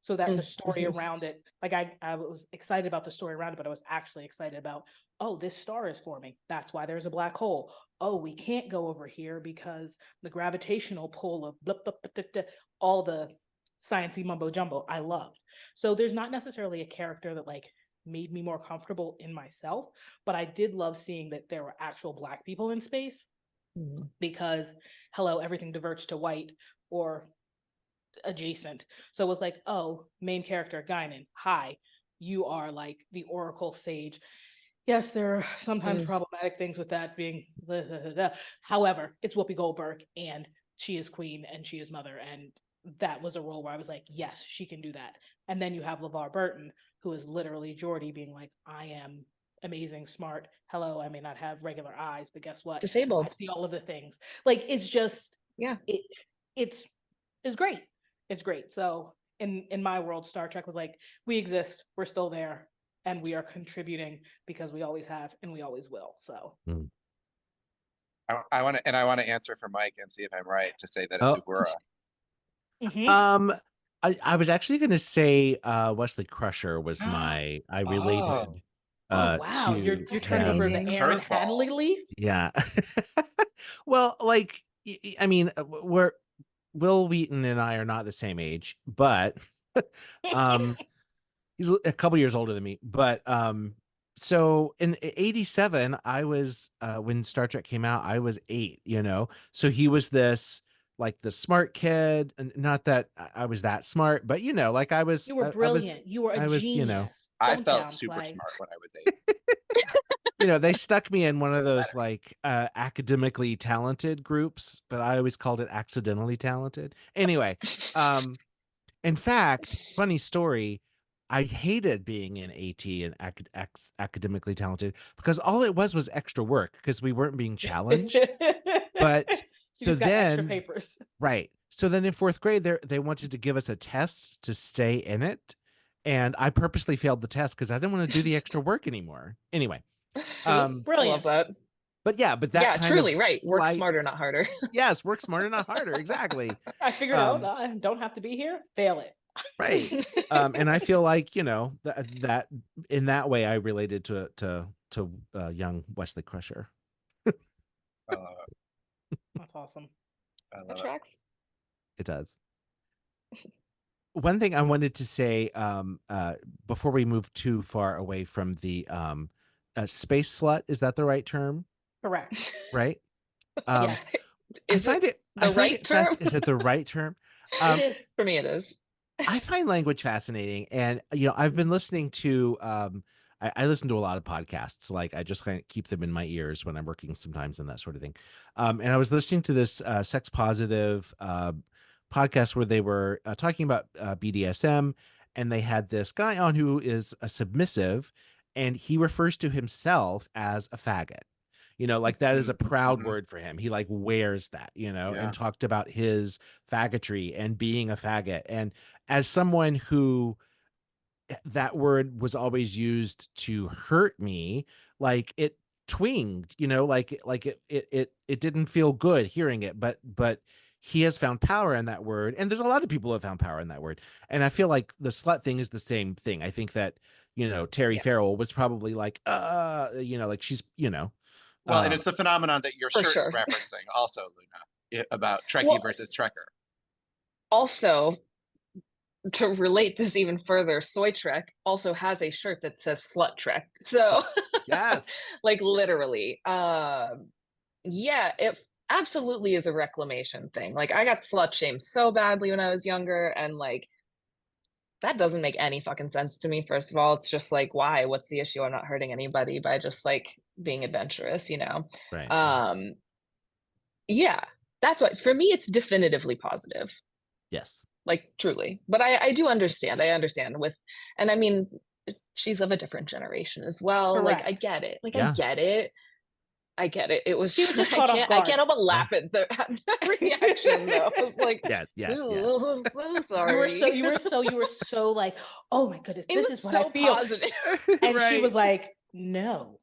so that the story around it, like I was excited about the story around it, but I was actually excited about, oh, this star is forming. That's why there's a black hole. Oh, we can't go over here because the gravitational pull of blah, blah, blah, blah, all the sciencey mumbo jumbo I loved. So there's not necessarily a character that like made me more comfortable in myself, but I did love seeing that there were actual black people in space because hello, everything diverts to white or adjacent. So it was like, oh, main character Guinan, hi, you are like the Oracle sage. Yes, there are sometimes problematic things with that being blah, blah, blah, blah. However, it's Whoopi Goldberg and she is queen and she is mother, and that was a role where I was like, yes, she can do that. And then you have LeVar Burton, who is literally Geordi being like, I am amazing, smart. Hello, I may not have regular eyes, but guess what? Disabled. I see all of the things. Like, it's just, it's great. It's great. So in my world, Star Trek was like, we exist, we're still there, and we are contributing because we always have and we always will. So I want to answer for Mike and see if I'm right to say that it's Oh. Uhura. Mhm. I was actually going to say Wesley Crusher was I related. Oh wow, you're to turned over the him. Aaron Curveball. Hadley leaf. Yeah. Well, like, I mean, Will Wheaton and I are not the same age, but he's a couple years older than me. But so in '87, I was when Star Trek came out, I was 8. So he was this like the smart kid, and not that I was that smart, but like I was. You were brilliant. You were a I was, genius. I Don't felt super downplay. smart when I was 8. They stuck me in one of those like academically talented groups, but I always called it accidentally talented. Anyway, in fact, funny story, I hated being in AT and academically talented because all it was extra work because we weren't being challenged. But You so just got extra then, papers. right. So then in 4th grade, they wanted to give us a test to stay in it. And I purposely failed the test because I didn't want to do the extra work anymore. Anyway. See, I brilliant. love that. But that Yeah, kind truly, of right. Work slight- smarter, not harder. Yes, work smarter, not harder. Exactly. I figured out I don't have to be here. Fail it. Right. And I feel like that in that way I related to young Wesley Crusher. That's awesome. That tracks. It does. One thing I wanted to say before we move too far away from the space slut, is that the right term? Correct. Right. Yes. Is I find it it the I find right it term? Is it the right term? It is. For me, it is. I find language fascinating, and I've been listening to I listen to a lot of podcasts. Like I just kind of keep them in my ears when I'm working sometimes and that sort of thing. And I was listening to this sex positive podcast where they were talking about BDSM, and they had this guy on who is a submissive, and he refers to himself as a faggot. Like that is a proud word for him. He like wears that, and talked about his faggotry and being a faggot. And as someone who that word was always used to hurt me, like it twinged, like it didn't feel good hearing it, but he has found power in that word. And there's a lot of people who have found power in that word. And I feel like the slut thing is the same thing. I think that, Terry Farrell was probably like, like she's, Well, and it's the phenomenon that your shirt is sure. referencing also, Luna, about Trekkie versus Trekker. Also, to relate this even further, Soy Trek also has a shirt that says Slut Trek. So yes, like literally. Yeah, it absolutely is a reclamation thing. Like I got slut shamed so badly when I was younger, and like that doesn't make any fucking sense to me. First of all, it's just like, why? What's the issue? I'm not hurting anybody by just like being adventurous, right. Yeah, that's why for me it's definitively positive. Yes. Like truly. But I do understand. I understand and I mean, she's of a different generation as well. Correct. Like I get it. Like Yeah. I get it. It was She was just caught off guard. I can't help but laugh at the reaction though. It was like, yes. I'm so sorry. You were so like, oh my goodness, this is what so I feel. Positive. And right. she was like, no,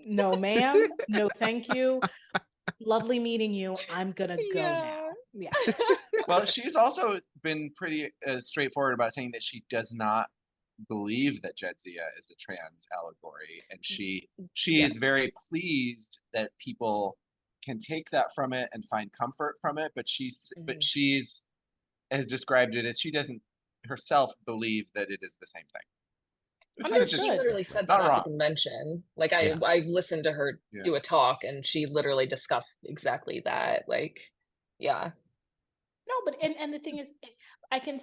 ma'am, no, thank you. Lovely meeting you. I'm gonna go now. Yeah. Well, she's also been pretty straightforward about saying that she does not believe that Jadzia is a trans allegory, and she is very pleased that people can take that from it and find comfort from it. But she's has described it as she doesn't herself believe that it is the same thing. She literally said that at the convention. Like I listened to her do a talk, and she literally discussed exactly that. Like, yeah. No, but and the thing is, I can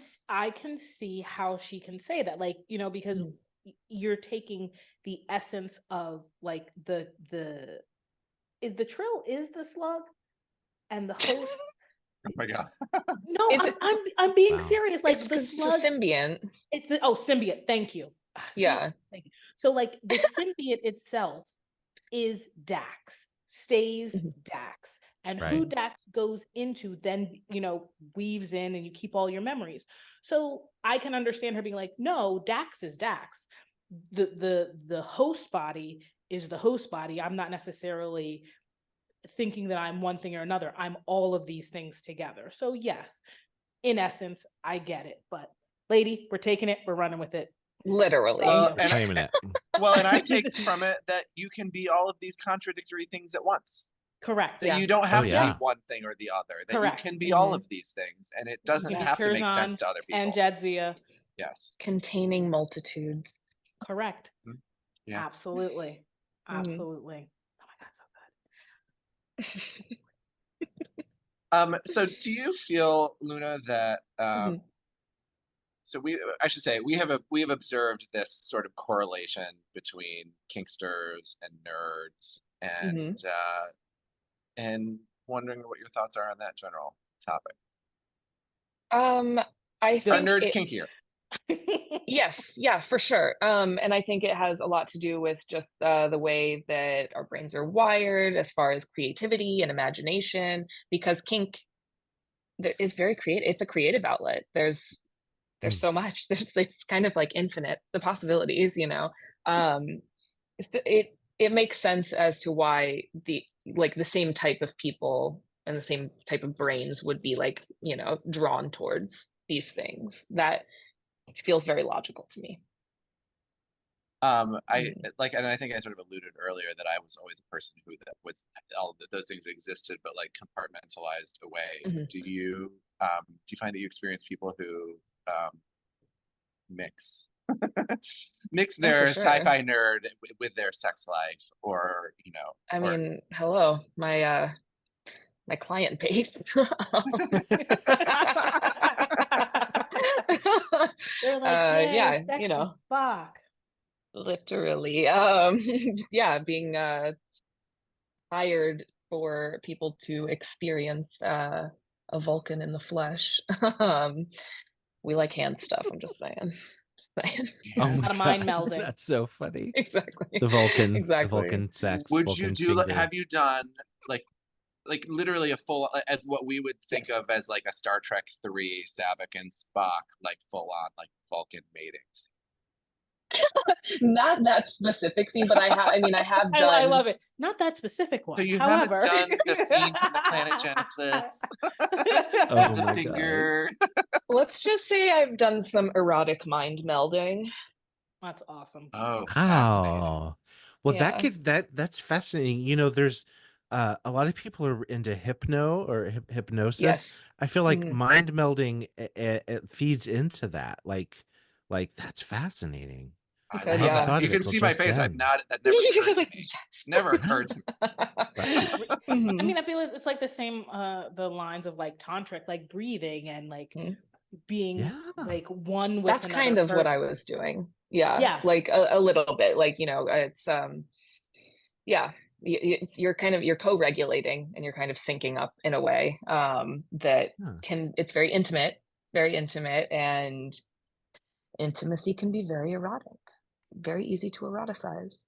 see how she can say that, like, because you're taking the essence of like the trill is the slug, and the host. Oh my god! No, I'm being serious. Like the slug, it's a symbiont. It's the symbiont. Thank you. Yeah. Thank you. So like the symbiont itself is Dax, stays Dax. And who Dax goes into then, weaves in and you keep all your memories. So I can understand her being like, no, Dax is Dax. The host body is the host body. I'm not necessarily thinking that I'm one thing or another. I'm all of these things together. So yes, in essence, I get it. But lady, we're taking it, we're running with it. Literally. Claiming it. Well, and I take from it that you can be all of these contradictory things at once. Correct. That you don't have to be one thing or the other. That Correct. you can be all of these things, and it doesn't have to make sense to other people. And Jadzia. Yes. Containing multitudes. Correct. Yeah. Absolutely. Absolutely. Oh my God, so good. So do you feel, Luna, that so we have observed this sort of correlation between kinksters and nerds, and wondering what your thoughts are on that general topic. I think are nerds kinkier? Yes, yeah, for sure. And I think it has a lot to do with just the way that our brains are wired as far as creativity and imagination, because kink is very creative. It's a creative outlet. There's so much. It's kind of like infinite, the possibilities, it makes sense as to why the same type of people and the same type of brains would be drawn towards these things. That feels very logical to me. And I think I sort of alluded earlier that I was always a person who that was all those things existed, but compartmentalized away. Do you find that you experience people who mix their sci-fi nerd with their sex life, or I mean, hello, my client base. They're like, sexy Spock. Literally, being hired for people to experience a Vulcan in the flesh. We like hand stuff. I'm just saying. Oh, a lot of mind melding. That's so funny. Exactly. The Vulcan. Exactly. The Vulcan sex. Would Vulcan you do? finger. Have you done literally a full, as what we would think of as a Star Trek 3 Saavik and Spock, full on Vulcan matings? Not that specific scene, but I have done. I love it. Not that specific one. So you However, haven't done the scene from the planet Genesis. Oh my finger. God. Let's just say I've done some erotic mind melding. That's awesome. Oh, fascinating. Well, that's fascinating. There's a lot of people are into hypnosis. Yes. I feel like mind melding it feeds into that. Like that's fascinating. You can see my face. That never occurred to me. Never occurred to me. I mean, I feel like it's the same the lines of tantric, breathing and being one with. That's kind of what I was doing. Yeah. A little bit. It's you're co-regulating, and you're kind of syncing up in a way it's very intimate, and intimacy can be very erotic, very easy to eroticize.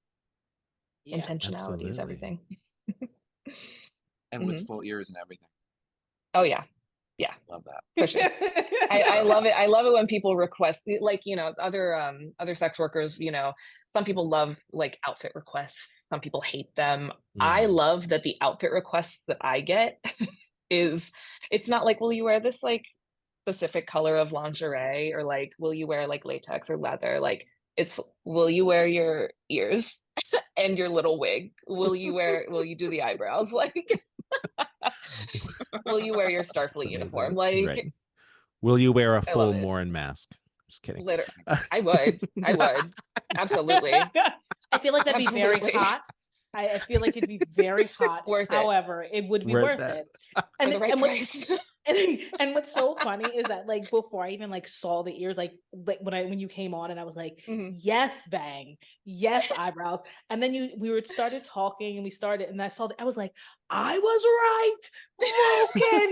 Intentionality is everything. And with full ears and everything. Oh yeah. Love that. For sure. I love it. I love it when people request other sex workers, some people love outfit requests. Some people hate them. I love that the outfit requests that I get it's not will you wear this specific color of lingerie, or will you wear latex or leather? It's, will you wear your ears and your little wig? Will you do the eyebrows? Will you wear your Starfleet uniform? Right. Will you wear a full Morin mask? Just kidding. I would. Absolutely. I feel like that'd be very hot. I feel like it'd be very hot. Worth it. However, it would be worth it. And for the right price. And what's so funny is that before I even saw the ears, when you came on, and I was like, yes, bang, yes, eyebrows. And then we started talking, and I saw that, I was like, I was right, Vulcan.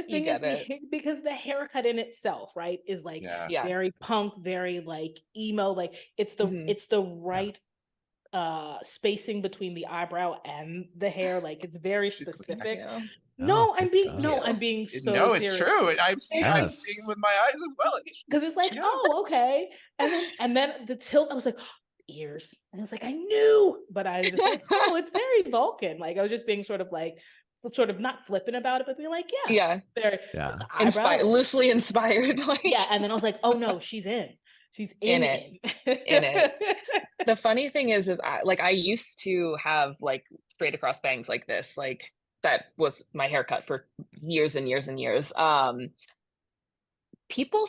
You get it. Because the haircut in itself, right, is very punk, very emo, it's the right spacing between the eyebrow and the hair. Like it's very She's quite specific. Oh, I'm good being job. so No, it's serious. true. I'm seeing Yes. it with my eyes as well. Because it's like, Yes. oh, okay. And then the tilt, I was like, ears. And I was like, I knew, but I was just like, oh, it's very Vulcan. Like I was just being sort of not flippant about it, but being like, Yeah. very Inspired, loosely inspired. Like yeah. And then I was like, oh no, she's in. She's in it. The funny thing is I used to have like straight across bangs like this, like that was my haircut for years and years and years. People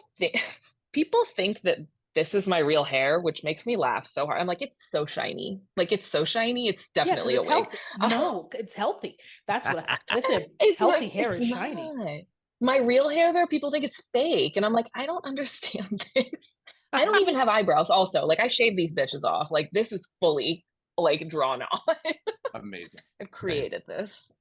think that this is my real hair, which makes me laugh so hard. I'm like, it's so shiny. Like it's so shiny. It's definitely a wig. Healthy. No, it's healthy. That's what listen, healthy hair is shiny. Not. My real hair though, people think it's fake. And I'm like, I don't understand this. I don't even have eyebrows also. Like I shaved these bitches off. Like this is fully like drawn on. Amazing. I've created this.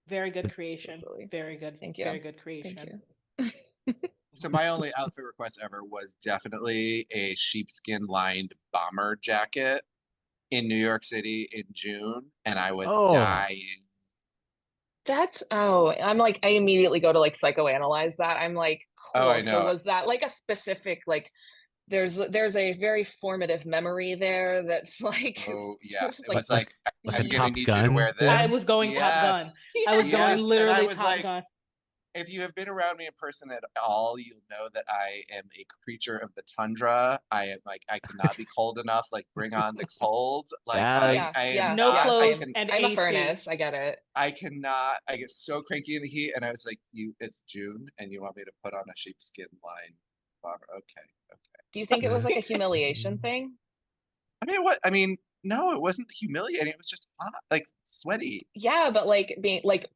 Very good creation. Absolutely. Very good. Thank you. Very good creation. Thank you. So my only outfit request ever was definitely a sheepskin lined bomber jacket in New York City in June, and I was dying. I'm like, I immediately go to like psychoanalyze that. I'm like, cool. I know. So was that like a specific, like there's a very formative memory there that's like, oh yes, it like, was like a I'm Top gonna need Gun. you to wear this. I was going Top Gun. I was going literally Top Gun. If you have been around me in person at all, you'll know that I am a creature of the tundra. I am like, I cannot be cold enough. Like, bring on the cold. Like, I am no not, clothes and I'm AC. a furnace. I get it. I cannot. I get so cranky in the heat, and I was like, it's June, and you want me to put on a sheepskin line bomber? Okay. Do you think it was like a humiliation thing? I mean, no, it wasn't humiliating. It was just hot, like sweaty. Yeah, but like being like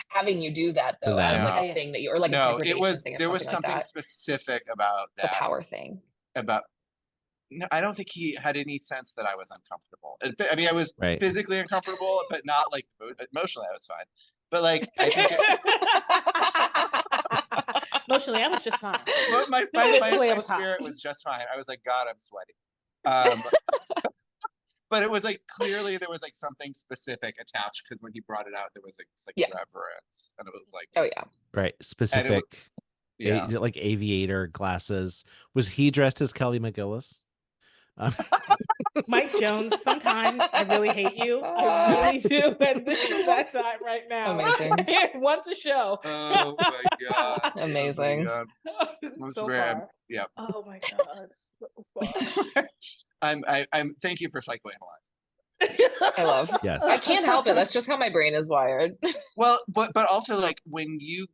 having you do that though, as like a thing that you, or like a degradation thing. There was something like specific about that. The power thing. No, I don't think he had any sense that I was uncomfortable. I mean, I was physically uncomfortable, but not like emotionally. I was fine. But like, I think emotionally, I was just fine. My spirit was just fine. I was like, God, I'm sweaty. But it was like clearly there was like something specific attached because when he brought it out, there was like reverence, and it was like, oh yeah, right, specific. Like aviator glasses. Was he dressed as Kelly McGillis? Mike Jones, sometimes I really hate you. I really do. And this is that time right now. Amazing. Once a show. Oh my God. Amazing. Oh my God. So far. Yeah. Oh my God. So far. I'm thank you for psychoanalyzing. I love. Yes. I can't help it. That's just how my brain is wired. Well, but also like when you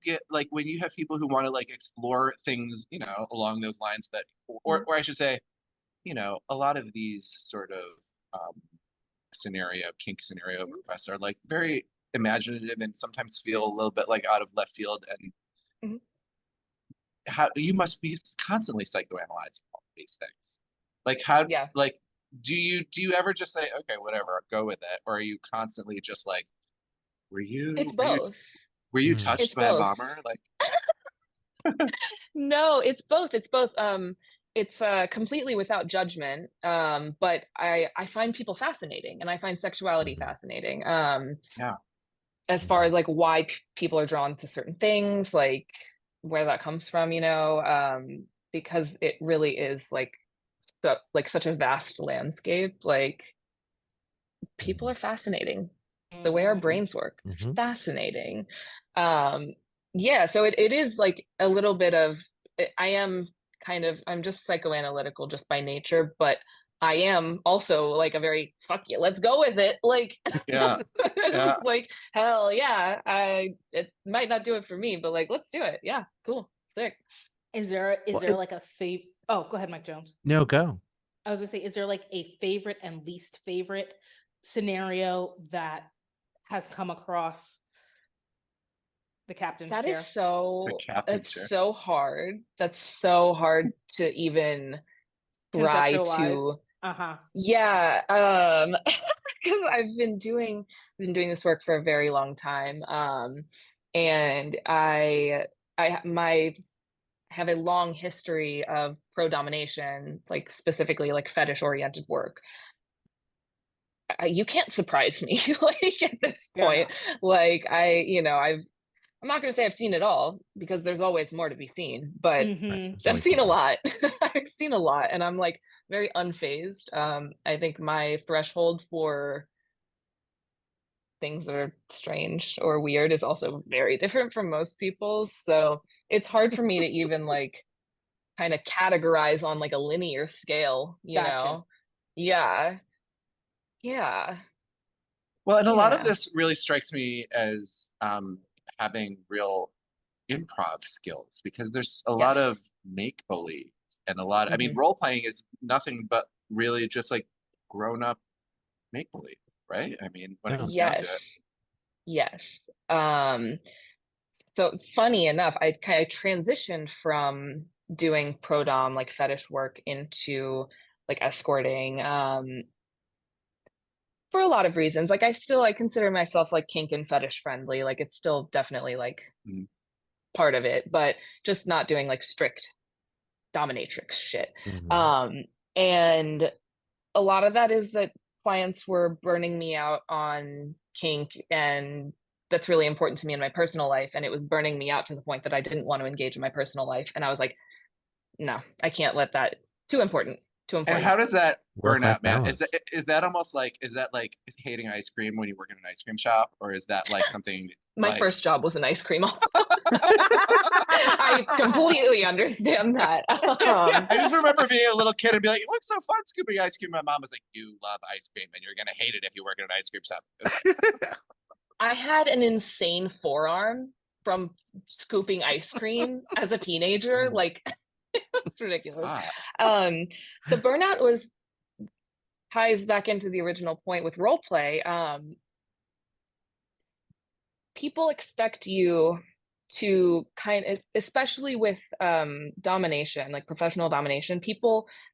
have people who want to like explore things, you know, along those lines that, or I should say, you know, a lot of these sort of kink scenario requests are like very imaginative and sometimes feel a little bit like out of left field, and how you must be constantly psychoanalyzing all these things. Like like do you ever just say, okay, whatever, go with it, or are you constantly just like, it's both. Were you touched by a bomber? Like no, it's both. It's completely without judgment, but I find people fascinating, and I find sexuality fascinating. As far as like why people are drawn to certain things, like where that comes from, you know, because it really is like such a vast landscape. Like people are fascinating. The way our brains work, fascinating. Yeah, so it is like a little bit of, I'm just psychoanalytical just by nature, but I am also like a very fuck you, let's go with it. Like, like hell yeah, it might not do it for me, but like let's do it. Yeah, cool, sick. Is there like a favorite? Oh, go ahead, Mike Jones. No, go. I was gonna say, is there like a favorite and least favorite scenario that has come across the captain's chair? That's so hard. That's so hard to even try to yeah, because I've been doing this work for a very long time, and I have a long history of pro domination, like specifically like fetish oriented work. you can't surprise me like at this point. Like I'm not going to say I've seen it all because there's always more to be seen, but I've seen a lot. I've seen a lot, and I'm like very unfazed. I think my threshold for things that are strange or weird is also very different from most people's. So it's hard for me to even like kind of categorize on like a linear scale, you know? Yeah. Yeah. Well, and a lot of this really strikes me as having real improv skills, because there's a lot of make believe and a lot. I mean, role playing is nothing but really just like grown up make believe, right? I mean, when it comes down to it. Yes. So funny enough, I kind of transitioned from doing pro dom like fetish work into like escorting for a lot of reasons. Like I consider myself like kink and fetish friendly. Like it's still definitely like part of it, but just not doing like strict dominatrix shit. And a lot of that is that clients were burning me out on kink, and that's really important to me in my personal life, and it was burning me out to the point that I didn't want to engage in my personal life, and I was like, no, I can't let that. Too important. And how does that burn out, man? Is that almost like, is hating ice cream when you work in an ice cream shop, or is that like something? My first job was an ice cream also. I completely understand that. I just remember being a little kid and be like, it looks so fun scooping ice cream. My mom was like, you love ice cream and you're going to hate it if you work in an ice cream shop. I had an insane forearm from scooping ice cream as a teenager. Like, it's ridiculous. The burnout ties back into the original point with role play. People expect you to kind of, especially with domination, like professional domination,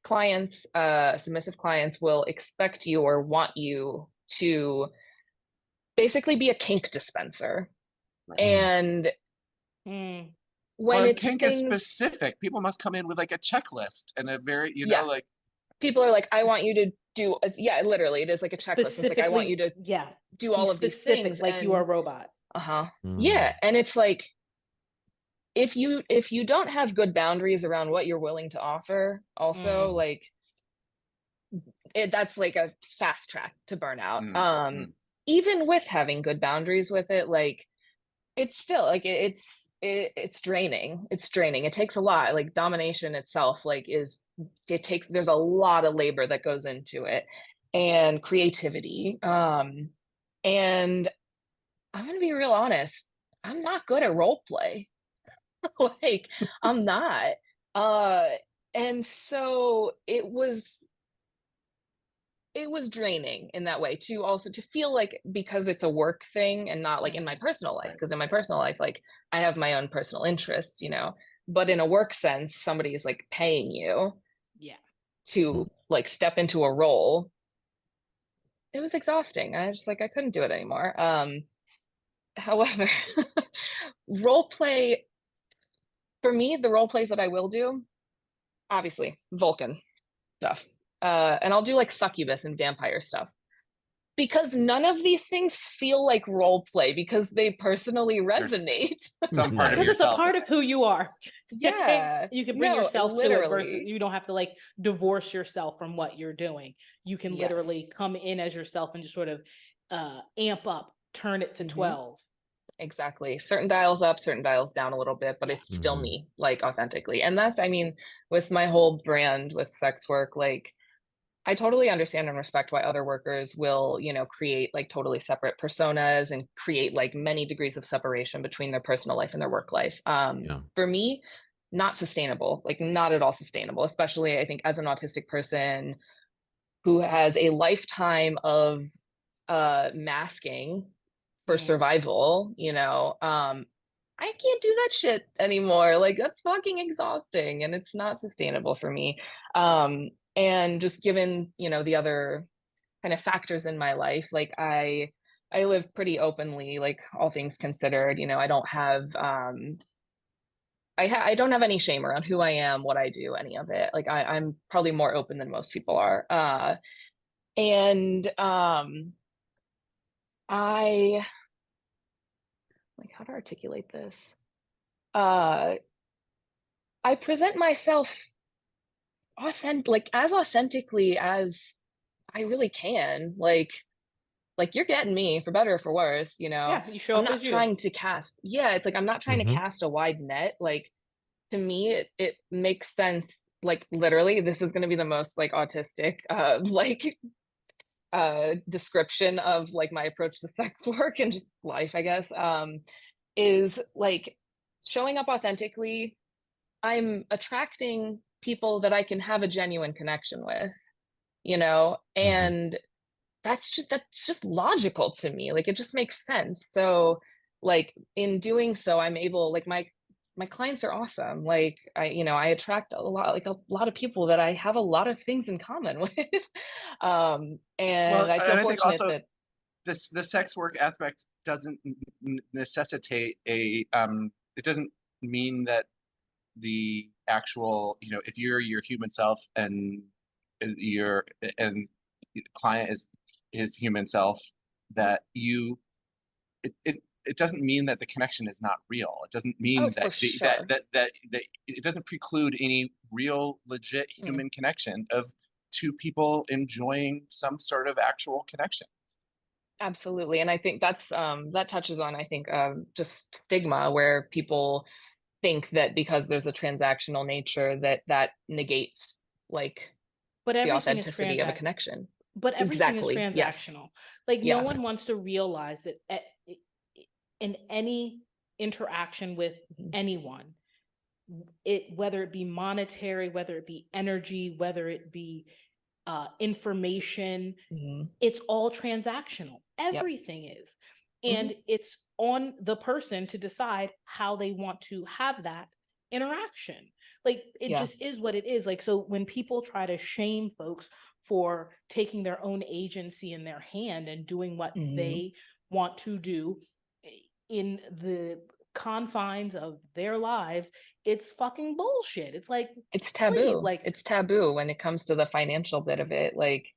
clients, submissive clients will expect you or want you to basically be a kink dispenser. And when it's kink is specific, people must come in with like a checklist and a very, like people are like, I want you to do, literally it is like a checklist. It's like, I want you to do all of these things, like you are a robot. Yeah, and it's like, if you don't have good boundaries around what you're willing to offer, also like that's like a fast track to burnout. Even with having good boundaries with it, like it's still like it's draining. It's draining. It takes a lot. Like domination itself, like there's a lot of labor that goes into it, and creativity. And I'm gonna be real honest, I'm not good at role play. Like I'm not. And so it was draining in that way, to also to feel like, because it's a work thing and not like in my personal life, because in my personal life, like I have my own personal interests, but in a work sense, somebody is like paying you to like step into a role. It was exhausting. I was just like, I couldn't do it anymore. However, role play, for me, the role plays that I will do, obviously Vulcan stuff, and I'll do like succubus and vampire stuff, because none of these things feel like role play, because they personally resonate. Some part of yourself. It's a part of who you are. Yeah, you can bring yourself to it versus you don't have to like divorce yourself from what you're doing. You can literally come in as yourself and just sort of amp up, turn it to 12. Exactly. Certain dials up, certain dials down a little bit, but it's still me, like authentically. And that's, I mean, with my whole brand with sex work, like I totally understand and respect why other workers will, create like totally separate personas and create like many degrees of separation between their personal life and their work life. For me, not sustainable, like not at all sustainable, especially I think as an autistic person who has a lifetime of masking for survival, I can't do that shit anymore. Like that's fucking exhausting, and it's not sustainable for me. And just given, the other kind of factors in my life, like I live pretty openly, like all things considered, I don't have I don't have any shame around who I am, what I do, any of it. Like I'm probably more open than most people are. And I like how to articulate this. I present myself as authentically as I really can. Like you're getting me for better or for worse, you know. Yeah, you show I'm up not as you. trying to cast, yeah, it's like I'm not trying to Mhm. cast a wide net. Like to me, it makes sense. Like literally, this is gonna be the most like autistic description of like my approach to sex work and just life, I guess. Is like showing up authentically. I'm attracting people that I can have a genuine connection with, you know, Mhm. and that's just logical to me. Like it just makes sense. So like in doing so, I'm able, like my clients are awesome. Like I attract a lot of people that I have a lot of things in common with. Well, And I feel and I think fortunate also that the sex work aspect doesn't necessitate a it doesn't mean that the actual, you know, if you're your human self and your and the client is his human self, that you it doesn't mean that the connection is not real. It doesn't oh mean for sure. that it doesn't preclude any real legit Mm, human connection of two people enjoying some sort of actual connection. absolutely. And I think that touches on, I think, just stigma where people think that because there's a transactional nature that negates like But the everything is authenticity of a connection. but everything is Exactly. Yes. transactional. Like no Yeah. one wants to realize that in any interaction with Mhm. anyone, whether it be monetary, whether it be energy, whether it be information, Mhm. it's all transactional. Yep. Everything is. Mhm. And it's on the person to decide how they want to have that interaction. Like it Yeah. just is what it is. Like, so when people try to shame folks for taking their own agency in their hand and doing what Mhm. they want to do in the confines of their lives, it's fucking bullshit. It's like, It's please, taboo. like, It's taboo when it comes to the financial bit of it. Like,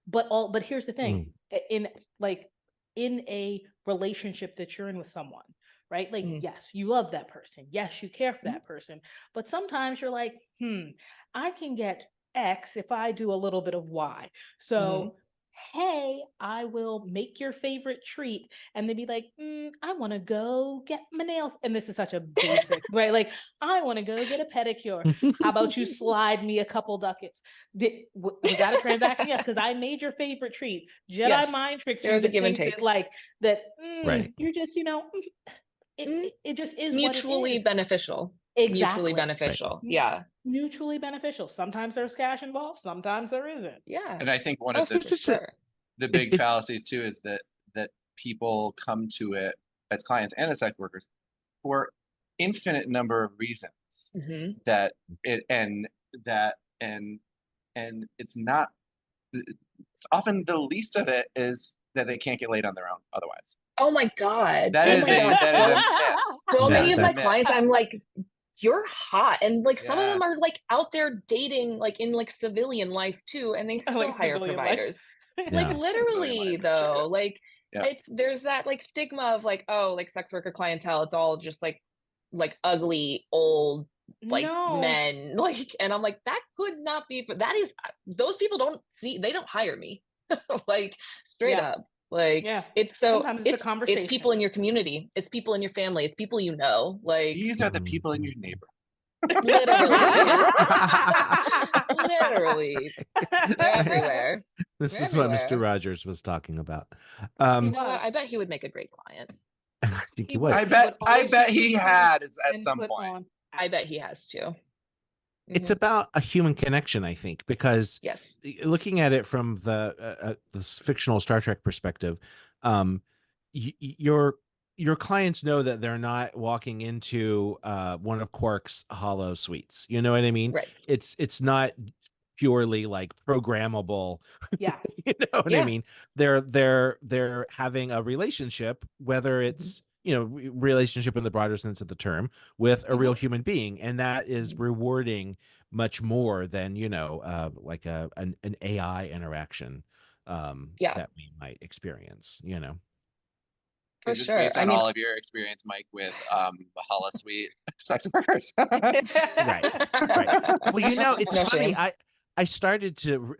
but here's the thing. Mm. In like in a relationship that you're in with someone, right? Like, mhm. yes, you love that person, yes, you care for Mhm. that person, but sometimes you're like, I can get X if I do a little bit of Y. Mhm. So hey, I will make your favorite treat, and they'd be like, I want to go get my nails, and this is such a basic, right? Like, I want to go get a pedicure. How about you slide me a couple ducats? Was that a transaction? Yes, because I made your favorite treat. Jedi Yes. mind tricked There you was a to give and think that take. like that. Right. You're just, Mhm. it just is what it Mutually is. beneficial. Mutually Exactly. Right. beneficial. Yeah. Mutually beneficial. Sometimes there's cash involved. Sometimes there isn't. Yeah. And I think one Oh, of for It's it's a sure. the it, big it fallacies too is that people come to it as clients and as sex workers for infinite number of reasons Hmm. that it and that and it's not it's often the least of it is that they can't get laid on their own otherwise. Oh my God. That Oh is my a God. that is a myth. So That many that is of a my myth. clients, I'm like, you're hot. And like some of them are Yes. like out there dating like in like civilian life too, and they I still like hire civilian life. providers. Like yeah. Civilian literally life, it's true. though, like Yeah. there's that like stigma of like, oh, like sex worker clientele, it's all just like ugly old like No. men. Like, and I'm like, that could not be, but that is those people they don't hire me. Like straight Yeah. up. Like Yeah. it's so Sometimes it's a it's people conversation. in your community, it's people in your family, it's people you know, like These are the people in your neighborhood. literally. Literally. They're everywhere. This They're is what Mr. everywhere. Rogers was talking about. He You Um, know what? I was. bet he would make a great client. I think He he would. would. I He would bet I always bet just he be had at and some put point. on. I bet he has too. It's Hmm. about a human connection, I think, because Yes. looking at it from the fictional Star Trek perspective, um, your clients know that they're not walking into one of Quark's hollow suites. You know what I mean? Right. It's not purely like programmable. Yeah. You know what I Yeah. mean? They're having a relationship, whether it's relationship in the broader sense of the term, with a real human being, and that is Mhm. rewarding much more than like an AI interaction. that we might experience, you know. For Just sure. based on all of your experience, Mike, with the Hala Suite sex workers. Right. Well, you know, it's No funny. shame. I started to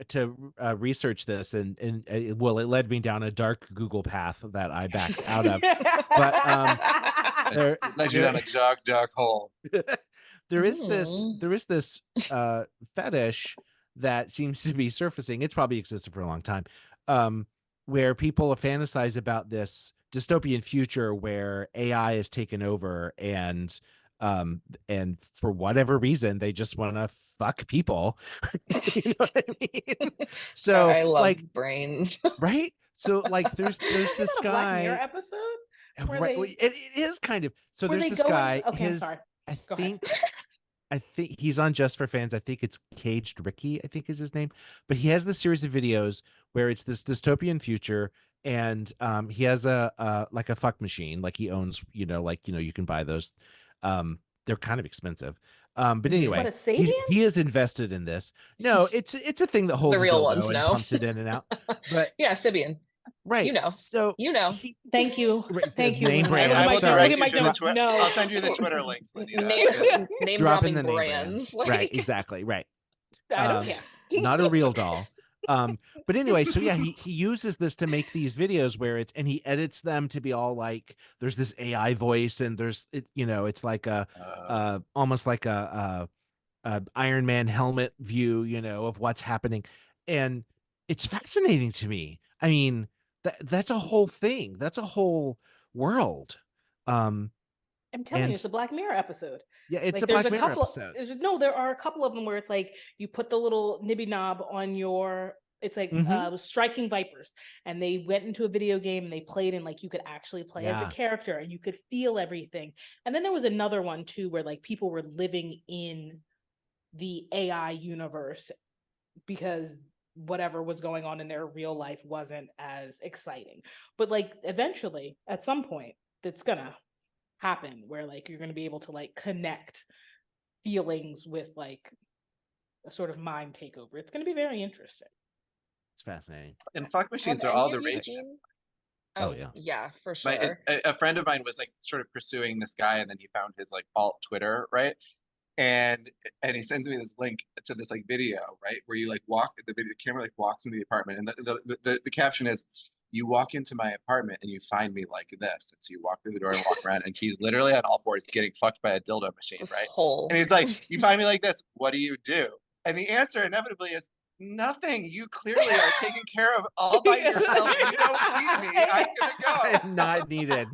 research this, and it led me down a dark Google path that I backed out of. But led you down a dark hole. there is this fetish that seems to be surfacing. It's probably existed for a long time, where people fantasize about this dystopian future where AI is taken over, and for whatever reason they just want to fuck people. You know what I mean? So I love like brains. right? So like there's this Not a Black Mirror guy. episode where Right, they, it is kind of. So where there's they this go guy. into, okay, I'm sorry. I Go ahead. think he's on Just for Fans. I think it's Caged Ricky, I think is his name. But he has this series of videos where it's this dystopian future, and he has a like a fuck machine. Like he owns, you know, you can buy those. They're kind of expensive. But anyway, What, a Sabian? he is invested in this. No, it's a thing that holds The real dildo ones, and no. pumps it in and out. But yeah, Sibian. right, You know. so You know. Thank you. Thank you. Name Lynn. brand. I will Look at direct Mike you to the Jones. Twitter. No. I'll send you the Twitter links, Lenita. Name dropping dropping the name brands. Like... Right, exactly. Right. I don't care. Not a real doll. But anyway, so yeah, he uses this to make these videos where and he edits them to be all like, there's this AI voice, and there's it's like almost like a Iron Man helmet view, of what's happening. And it's fascinating to me. I mean, that's a whole thing. That's a whole world. I'm telling you, it's a Black Mirror episode. Yeah, it's like, a Black Mirror episode. There are a couple of them where it's like you put the little nibby knob on your. It's like Striking Vipers, and they went into a video game and they played, and like you could actually play as a character and you could feel everything. And then there was another one too where like people were living in the AI universe because whatever was going on in their real life wasn't as exciting. But like eventually, at some point, it's gonna happen where like you're gonna be able to like connect feelings with like a sort of mind takeover. It's gonna be very interesting. It's fascinating. And fuck machines are all the rage. Oh yeah. Yeah, for sure. A friend of mine was like sort of pursuing this guy, and then he found his like alt Twitter, right? And he sends me this link to this like video, right, where you like walk the camera like walks into the apartment, and the caption is, "You walk into my apartment and you find me like this." And so you walk through the door and walk around, and he's literally on all fours getting fucked by a dildo machine, right? And he's like, "You find me like this. What do you do?" And the answer inevitably is nothing. You clearly are taken care of all by yourself. You don't need me. I'm gonna go. I'm not needed.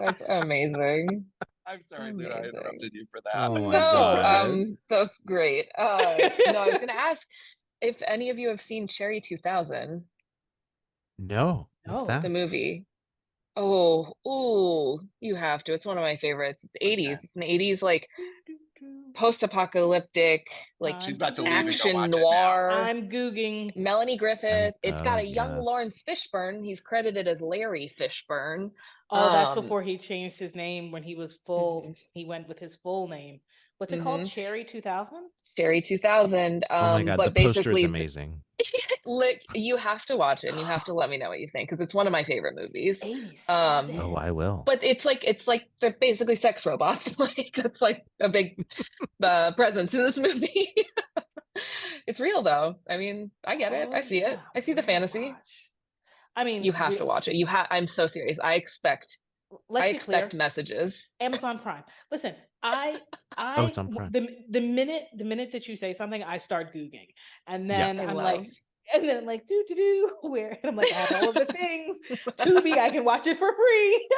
That's amazing. I'm sorry, Luna, I interrupted you for that. Oh my No, God. that's great. No, I was gonna ask if any of you have seen Cherry 2000. No. What's that? The movie. Oh, you have to. It's one of my favorites. It's 80s. It's an 80s like post-apocalyptic, like she's about to leave action and go watch noir. I'm googling Melanie Griffith. It's got a young yes. Lawrence Fishburne. He's credited as Larry Fishburne. Oh, that's before he changed his name when he was full. He went with his full name. What's it called? Cherry 2000? Cherry 2000. Oh my God, but the poster basically, is amazing. you have to watch it, and you have to let me know what you think, because it's one of my favorite movies. 87. Oh, I will. But it's like they're basically sex robots. Like that's like a big presence in this movie. It's real though. I mean, I get it. I see it. I see the fantasy. I mean, you have to watch it. I'm so serious. I expect messages. Amazon Prime. Listen, it's on Prime. The minute that you say something, I start googling, and then I'm like, where? And I'm like, I have all of the things. Tubi, I can watch it for free.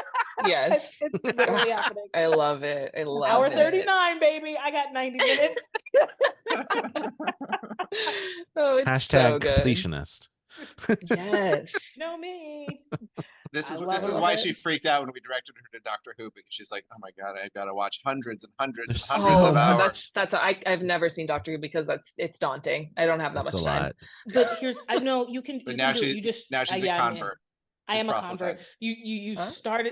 Yes, it's literally happening. I love it. I love Hour it. 39, baby. I got 90 minutes. Oh, it's Hashtag so good. completionist. Yes. Know me. This is why she freaked out when we directed her to Doctor Who, because she's like, "Oh my God, I've got to watch hundreds and hundreds and hundreds of hours." I've never seen Doctor Who because it's daunting. I don't have that much time. But I know you can. But now she's a convert. I am a convert. You start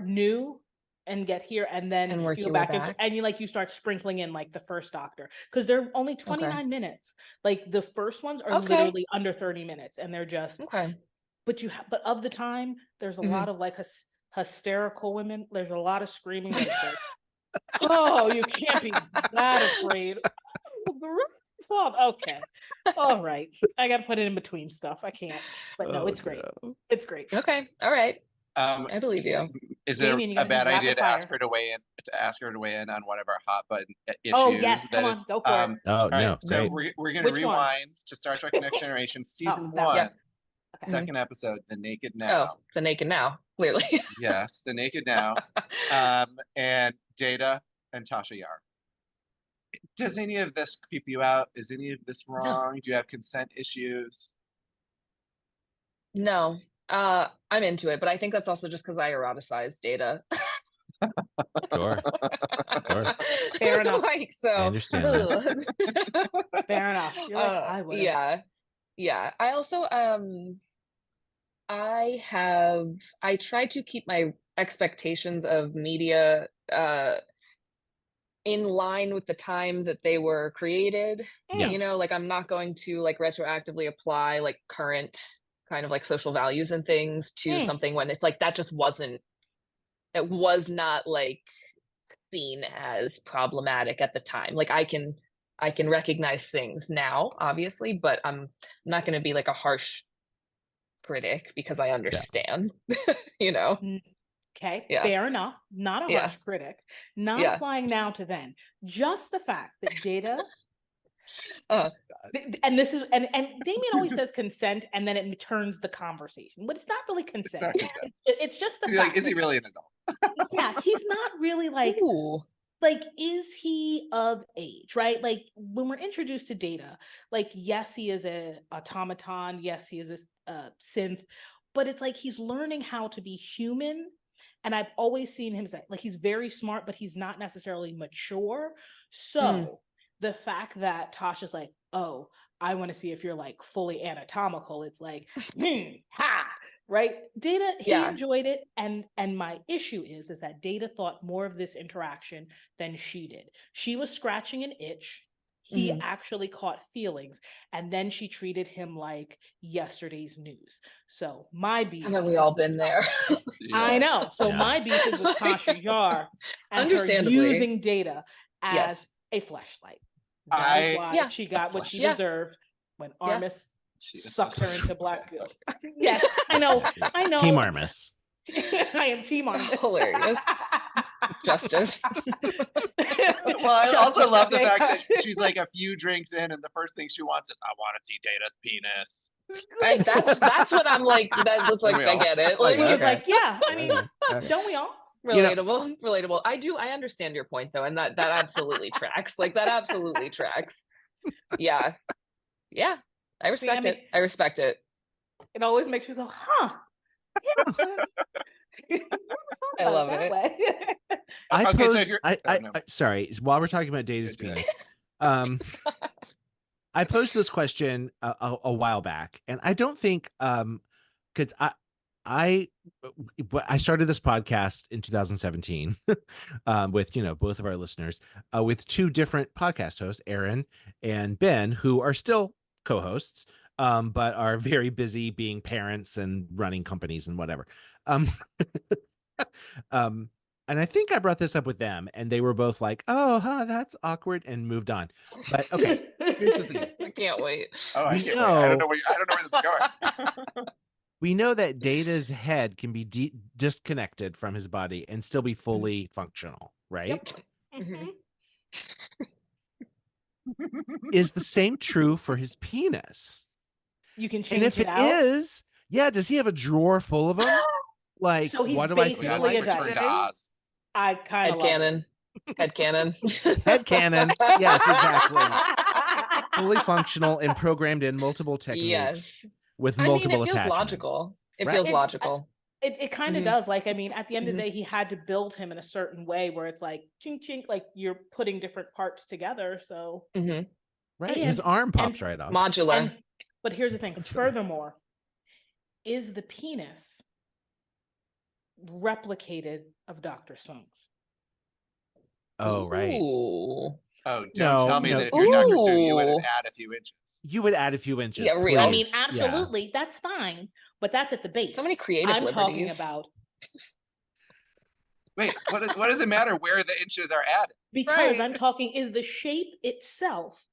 new, and get here, and then And work you go your way back, back. and you start sprinkling in like the first Doctor, because they're only 29 minutes. Like the first ones are literally under 30 minutes, and they're just but but of the time there's a lot of like hysterical women. There's a lot of screaming. Like, oh, you can't be that afraid. Okay, all right, I gotta put it in between stuff. I can't, but no, it's great. It's great. Okay, all right. I believe you. Is it Damien, a bad idea to fire. ask her to weigh in on one of our hot button issues? Oh yes, come on, go for it. Oh right, no, so great. we're gonna Which rewind to Star Trek Next Generation season that 1, one. second episode, The Naked Now. Oh, The Naked Now, clearly. Yes, The Naked Now. And Data and Tasha Yar. Does any of this creep you out? Is any of this wrong? Do you have consent issues? No. I'm into it, but I think that's also just because I eroticize Data. Sure. Fair enough. Like, so I understand that. Fair enough. You're like, I would. Yeah. I also I try to keep my expectations of media in line with the time that they were created. Yes. You know, like I'm not going to like retroactively apply like current kind of like social values and things to something when it's like that just wasn't, it was not like seen as problematic at the time. Like I can recognize things now, obviously, but I'm not going to be like a harsh critic because I understand, you know? Okay, fair enough. Not a harsh critic. Not applying now to then. Just the fact that Data and this is and Damien always says consent, and then it turns the conversation, but it's not really consent. It's just the fact. Like, is he really an adult? Yeah, he's not really like. Ooh. Like, is he of age, right? Like when we're introduced to Data, like yes, he is a automaton. Yes, he is a synth, but it's like he's learning how to be human. And I've always seen him say, like, he's very smart, but he's not necessarily mature. So the fact that Tasha's like, oh, I want to see if you're like fully anatomical. It's like, right? Data, he enjoyed it. And my issue is that Data thought more of this interaction than she did. She was scratching an itch. He actually caught feelings, and then she treated him like yesterday's news. So my beef. Haven't we all been there? I know. So my beef is with Tasha Yar and her using Data as a fleshlight. That's why she got what she deserved when Armis sucked her into black guilt. Yes, I know. Team Armis. I am Team Armis. Hilarious. Justice. Well, I also love the fact that she's like a few drinks in, and the first thing she wants is, "I want to see Data's penis." And that's what I'm like. That's like I get it. Like he's like, yeah. I mean, don't we all? Relatable. I understand your point though, and that absolutely tracks. Like that absolutely tracks. Yeah. I respect it. I respect it. It always makes me go, huh? Yeah. I love it. Sorry, while we're talking about Data's penis, I posed this question a while back, and I don't think because I started this podcast in 2017 with both of our listeners with two different podcast hosts, Aaron and Ben, who are still co-hosts but are very busy being parents and running companies and whatever. And I think I brought this up with them, and they were both like, "Oh, that's awkward," and moved on. But okay, here's the thing. I can't wait. Oh, I can't wait. I don't know where this is going. We know that Data's head can be disconnected from his body and still be fully functional, right? Yep. Is the same true for his penis? You can change it out? And if it is, does he have a drawer full of them? Like, so he's what do I feel like today? I kind of Headcanon. Headcanon. Yes, exactly. Fully functional and programmed in multiple techniques with multiple attachments. Logical. It feels logical. It kind of does. Like, I mean, at the end of the day, he had to build him in a certain way where it's like chink chink, like you're putting different parts together. So right, his arm pops right off. Modular. But here's the thing. Furthermore, is the penis replicated of Dr. Sung's. Oh, right. Ooh. Oh, don't No, tell me no. that if you're Dr. Sue, you wouldn't Ooh. add a few inches. You would add a few inches. Yeah, real. I mean, please. Yeah. absolutely, that's fine, but that's at the base. So many creative I'm talking liberties. about Wait, what does it matter where the inches are added? because Right. I'm talking is the shape itself.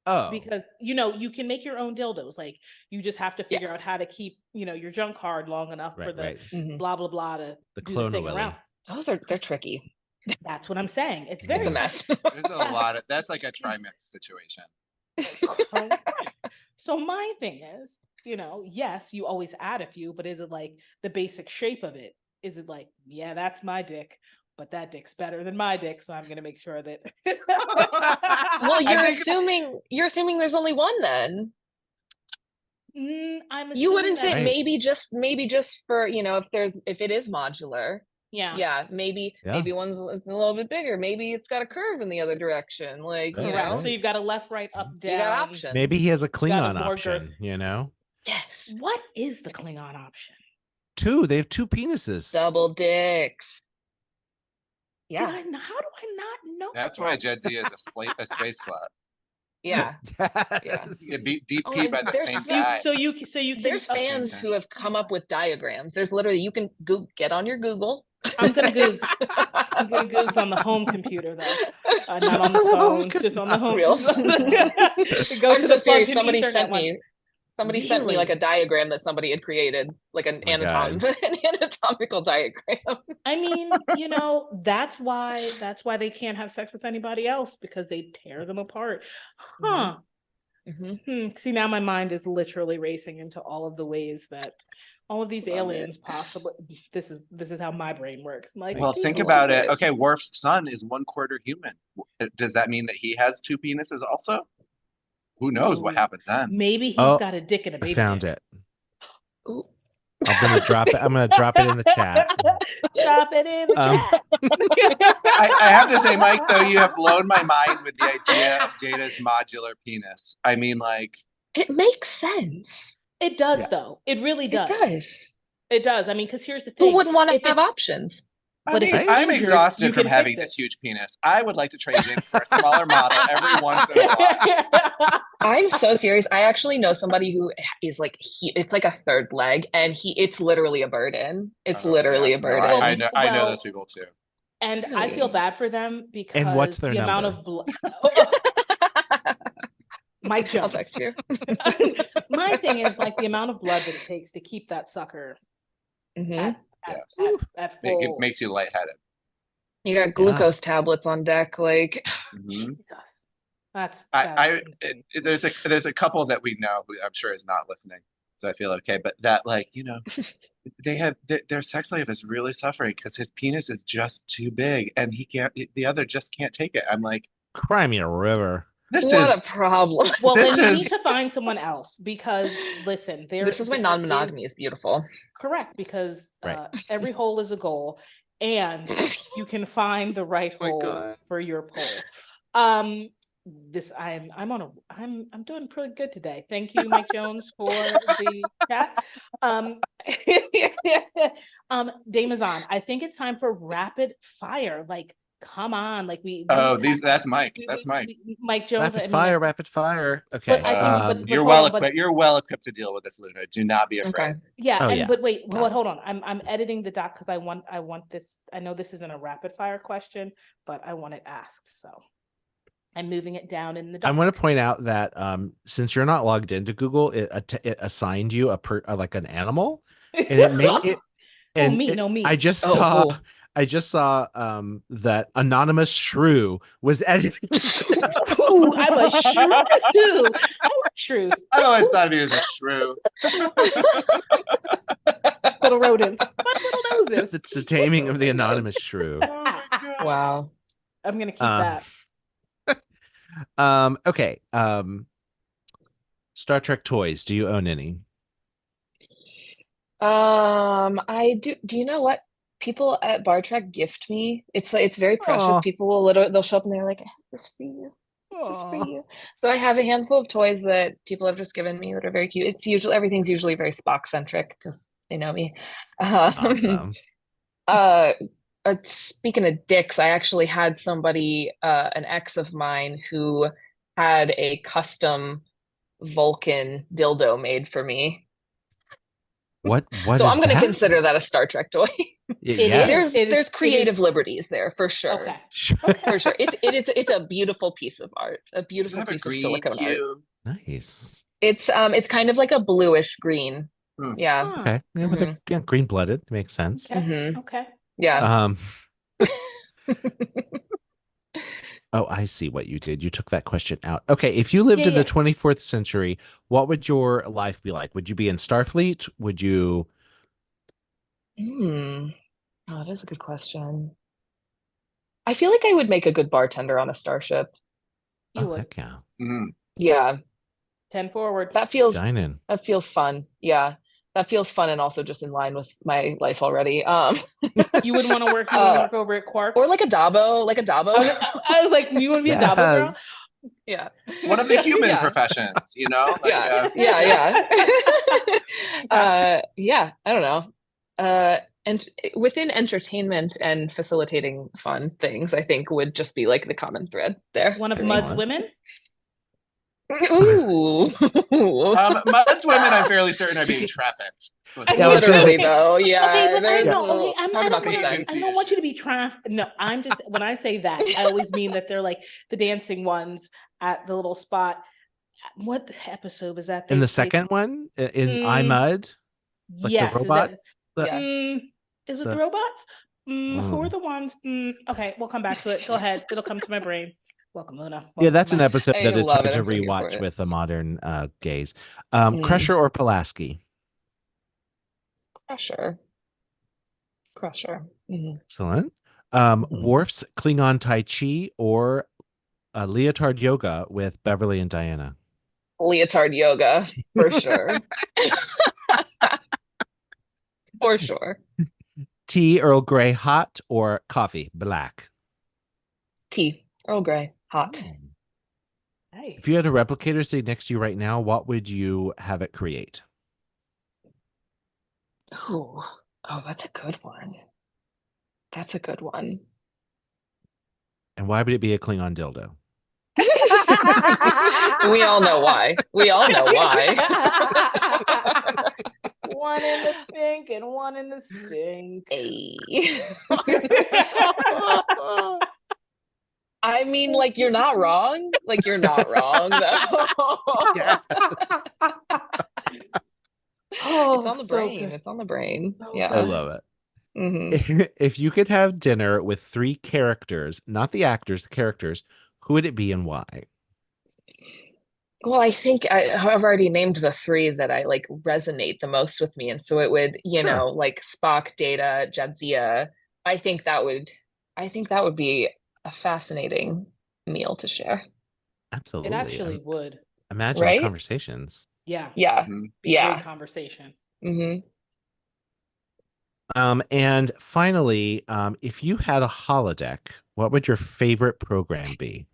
Oh, Because you can make your own dildos. Like you just have to figure out how to keep your junk hard long enough for right, the right. Mhm. blah blah blah to The do the thing clone around. They're tricky. That's what I'm saying. It's It's very It's a mess. There's a lot of that's like a trimix situation. So my thing is, yes, you always add a few, but is it like the basic shape of it? Is it like, yeah, that's my dick, but that dick's better than my dick, so I'm gonna make sure that. Well, I you're assuming there's only one then. I'm You wouldn't assuming say Right. maybe just for, if it is modular. yeah. Yeah, maybe one's a little bit bigger. Maybe it's got a curve in the other direction. Like, That's Correct. So right. you've got a left, right, up, you got down. options. Maybe he has a got a Klingon more girth. option, Yes. What is the Klingon option? Two. They have two penises. Double dicks. Yeah. How do I not know? That's why Jed Z is a space slut. Yeah. Yes. You get deep Oh, peed and by the there's same so- guy. So you can. There's fans who have come up with diagrams. There's literally, you can get on your Google. I'm gonna Google. I'm gonna Google on the home computer though, not on the phone, just on the home. Real. Go I'm to so the serious. plug-in Somebody Ethernet sent one. me. Somebody sent me like a diagram that somebody had created, like an Oh my God. an anatomical diagram. I mean, that's why they can't have sex with anybody else because they tear them apart. Huh. Mhm. See, now my mind is literally racing into all of the ways that all of these Love aliens possibly. This is how my brain works. I'm like, Well, think about it. Okay, Worf's son is 1/4 human. Does that mean that he has two penises also? Who knows what Ooh. happens then? Maybe he's Oh, got a dick and a I baby. found dick. it. Ooh. I'm gonna drop it. I'm gonna drop it in the chat. Drop it in the chat. I have to say, Mike, though, you have blown my mind with the idea of Data's modular penis. I mean, like, It makes sense. It does, Yeah. though. It really does. It does. It does. I mean, because here's the thing: Who wouldn't want to If have it's- options? I But if mean, it's I'm injured, exhausted you from can having fix this it. huge penis. I would like to trade it in for a smaller model every once in a while. I'm so serious. I actually know somebody who is like it's like a third leg, and it's literally a burden. It's literally Yes, a no, burden. I know Well, those people too. And I feel bad for them because And what's their the amount number? of blood. Mike I'll Jones. text you. My thing is like the amount of blood that it takes to keep that sucker Mhm. at full. It makes you lightheaded. You got glucose tablets on deck, like. Mhm. Jesus. That's insane. There's a couple that we know who I'm sure is not listening, so I feel okay. But that, like, their sex life is really suffering because his penis is just too big, and the other just can't take it. I'm like, Cry me a river. What a problem. Well, This then you is- need to find someone else because listen, This is why non-monogamy is beautiful. correct because Right. every hole is a goal, and you can find the right Oh my hole God. for your pole. I'm doing pretty good today. Thank you, Mike Jones, for the chat. Damazon, I think it's time for rapid fire. Like, come on, like that's Mike. That's Mike. Mike Jones. Rapid fire. Okay. But I think, You're well equipped. You're well equipped to deal with this, Luna. Do not be afraid. Okay. Yeah, Oh, and yeah. but wait, hold on. I'm editing the doc because I want this. I know this isn't a rapid fire question, but I want it asked, so I'm moving it down in the doc. I want to point out that since you're not logged into Google, it assigned you like an animal, and it made it. And me. I just Oh, saw. cool. I just saw that anonymous shrew was editing. Ooh, I'm a shrew. I like shrews. I always thought of you as a shrew. Little rodents. What little noses? the taming of the anonymous shrew. Oh my God. Wow. I'm gonna keep that. Okay. Star Trek toys. Do you own any? I do. Do you know what? People at Bar Trek gift me. It's very precious. Aw. People they'll show up and they're like, "This is for you. This is for you." So I have a handful of toys that people have just given me that are very cute. Everything's usually very Spock centric because they know me. Awesome. Speaking of dicks, I actually had somebody, an ex of mine, who had a custom Vulcan dildo made for me. What So is I'm going to that? consider that a Star Trek toy. Yes. There's creative liberties there for sure. Okay. For sure. It's a beautiful piece of art, a beautiful Does it have a piece of green silicone art. hue? Nice. It's kind of like a bluish green. Hmm. Yeah. Huh. Okay. Yeah, with a green blooded makes sense. Okay. Mhm. Okay. Yeah. Oh, I see what you did. You took that question out. Okay, if you lived in the 24th century, what would your life be like? Would you be in Starfleet? Would you? Oh, that is a good question. I feel like I would make a good bartender on a starship. You Oh, would. heck yeah. Yeah. 10 forward. That feels Dining. fun. Yeah. That feels fun and also just in line with my life already. You would want to work over at Quarks? Or like a Dabo. I was like, you want to be a Dabo girl? Yeah. One of the human professions, you know? Like, yeah. Yeah, I don't know. And within entertainment and facilitating fun things, I think would just be like the common thread there. One of Mud's women? Ooh. Mud's women, I'm fairly certain, are being trafficked. Literally, though. Yeah. Okay, but I don't want you to be trafficked. No, I'm just, when I say that, I always mean that they're like the dancing ones at the little spot. What episode was that? In the second one? In I, Mud? Like yes. the robot? Is it the robots? Who are the ones? Okay, we'll come back to it. Go ahead. It'll come to my brain. Welcome, Luna. Welcome That's an episode that it's hard to I'm so here for rewatch it. with a modern gaze. Crusher or Pulaski? Crusher. Excellent. Worf's Klingon Tai Chi or Leotard Yoga with Beverly and Diana? Leotard yoga, for sure. For sure. Tea Earl Grey hot or coffee black? Tea Earl Grey hot. Hey. If you had a replicator sitting next to you right now, what would you have it create? Oh, that's a good one. And why would it be a Klingon dildo? We all know why. One in the pink and one in the stink. Hey. I mean, like, you're not wrong. Though. Yeah. It's on the brain. It's on the brain. Yeah. I love it. If you could have dinner with 3 characters, not the actors, the characters, who would it be and why? Well, I think I've already named the 3 that I like resonate the most with me. And so it would, you know, like Spock, Data, Jadzia. I think that would be a fascinating meal to share. Absolutely. It actually would. Imagine the conversations. Yeah. Yeah. Great conversation. And finally, if you had a holodeck, what would your favorite program be?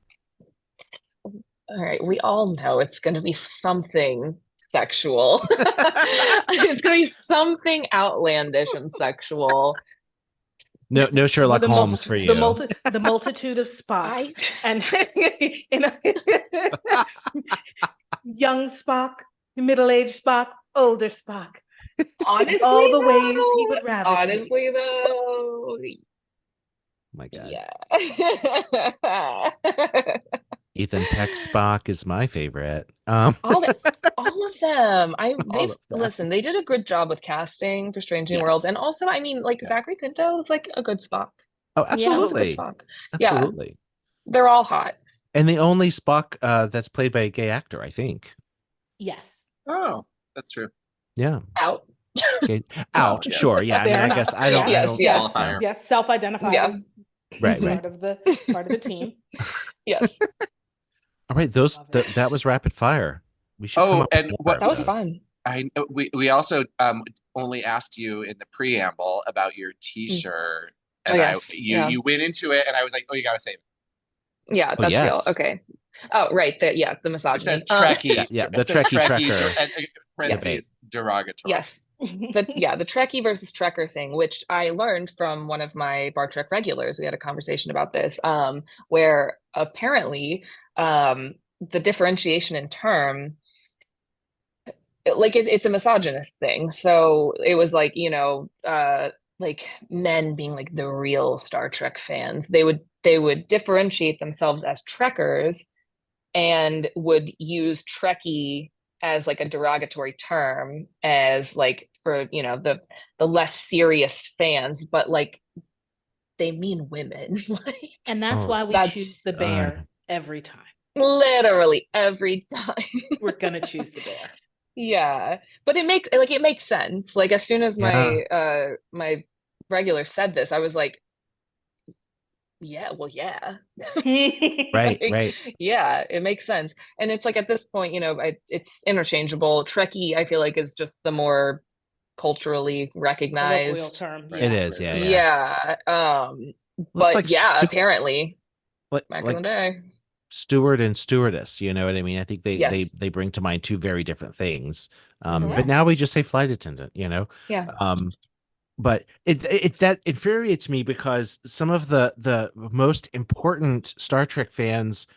All right, we all know it's going to be something sexual. It's going to be something outlandish and sexual. No Sherlock Holmes for you. The multitude of Spocks. And young Spock, middle-aged Spock, older Spock. Honestly, all the ways he would ravish honestly, though. My God. Yeah. Ethan Peck Spock is my favorite. All of them. Listen, they did a good job with casting for Strange New Worlds. And also, I mean, like Zachary Quinto is like a good Spock. Oh, absolutely. Yeah, absolutely. Yeah. They're all hot. And the only Spock that's played by a gay actor, I think. Yes. Oh, that's true. Yeah. Out. Okay. Out. Yes. Sure. Yeah. I mean, I guess I don't. Yes. Self-identified. Yeah. Right. Part of the team. Yes. All right. That was rapid fire. We should. That was fun. We also only asked you in the preamble about your T-shirt, and you went into it, and I was like, oh, you gotta save it. Yeah, that's real. Okay. Oh, right. The misogyny. It says Trekkie. The Trekkie Trekker. Derogatory. Yes. the Trekkie versus Trekker thing, which I learned from one of my Bar Trek regulars. We had a conversation about this, where apparently the differentiation in term, like it's a misogynist thing. So it was like, like men being like the real Star Trek fans, they would differentiate themselves as Trekkers and would use Trekkie as like a derogatory term, as like for the less serious fans, but like they mean women. Like, and that's why we choose the bear every time. Literally every time. We're gonna choose the bear. Yeah, but it makes sense. Like as soon as my regular said this, I was like, yeah, well, yeah. Right, Like, right. Yeah, it makes sense. And it's like at this point, it's interchangeable. Trekkie, I feel like, is just the more culturally recognized term. Yeah. It is, yeah. Yeah. But like apparently back in the day. Steward and stewardess, you know what I mean? I think they bring to mind two very different things. But now we just say flight attendant, Yeah. But it that infuriates me because some of the most important Star Trek fans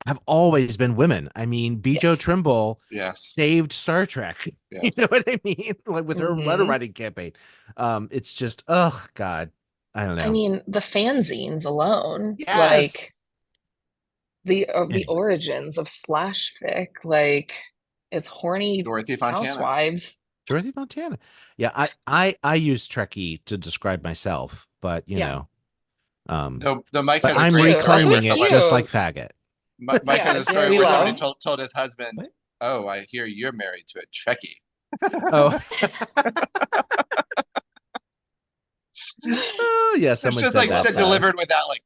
have always been women. I mean, Bijo Trimble saved Star Trek. You know what I mean? Like with her letter writing campaign. It's just, oh God, I don't know. I mean, the fanzines alone, like the origins of slash fic, like it's horny Dorothy Fontana. housewives. Dorothy Fontana. Yeah, I use Trekkie to describe myself, but though Mike has I'm reclaiming it just like faggot. Mike has a story where somebody told his husband, "What? Oh, I hear you're married to a Trekkie." Oh. Oh yeah, someone it's just said like that, delivered without like,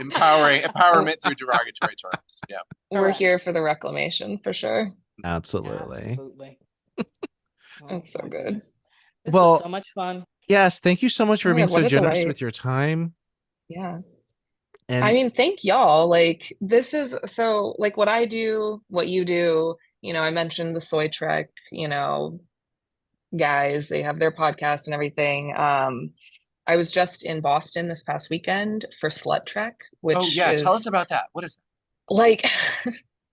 empowerment through derogatory terms. Yeah, we're here for the reclamation for sure. Absolutely. It's so good. This was so much fun. Yes, thank you so much for being so generous with your time. Yeah. And I mean, thank y'all. Like this is so like what I do, what you do, I mentioned the Soy Trek, guys, they have their podcast and everything. I was just in Boston this past weekend for Slut Trek, which tell us about that. What is that? Like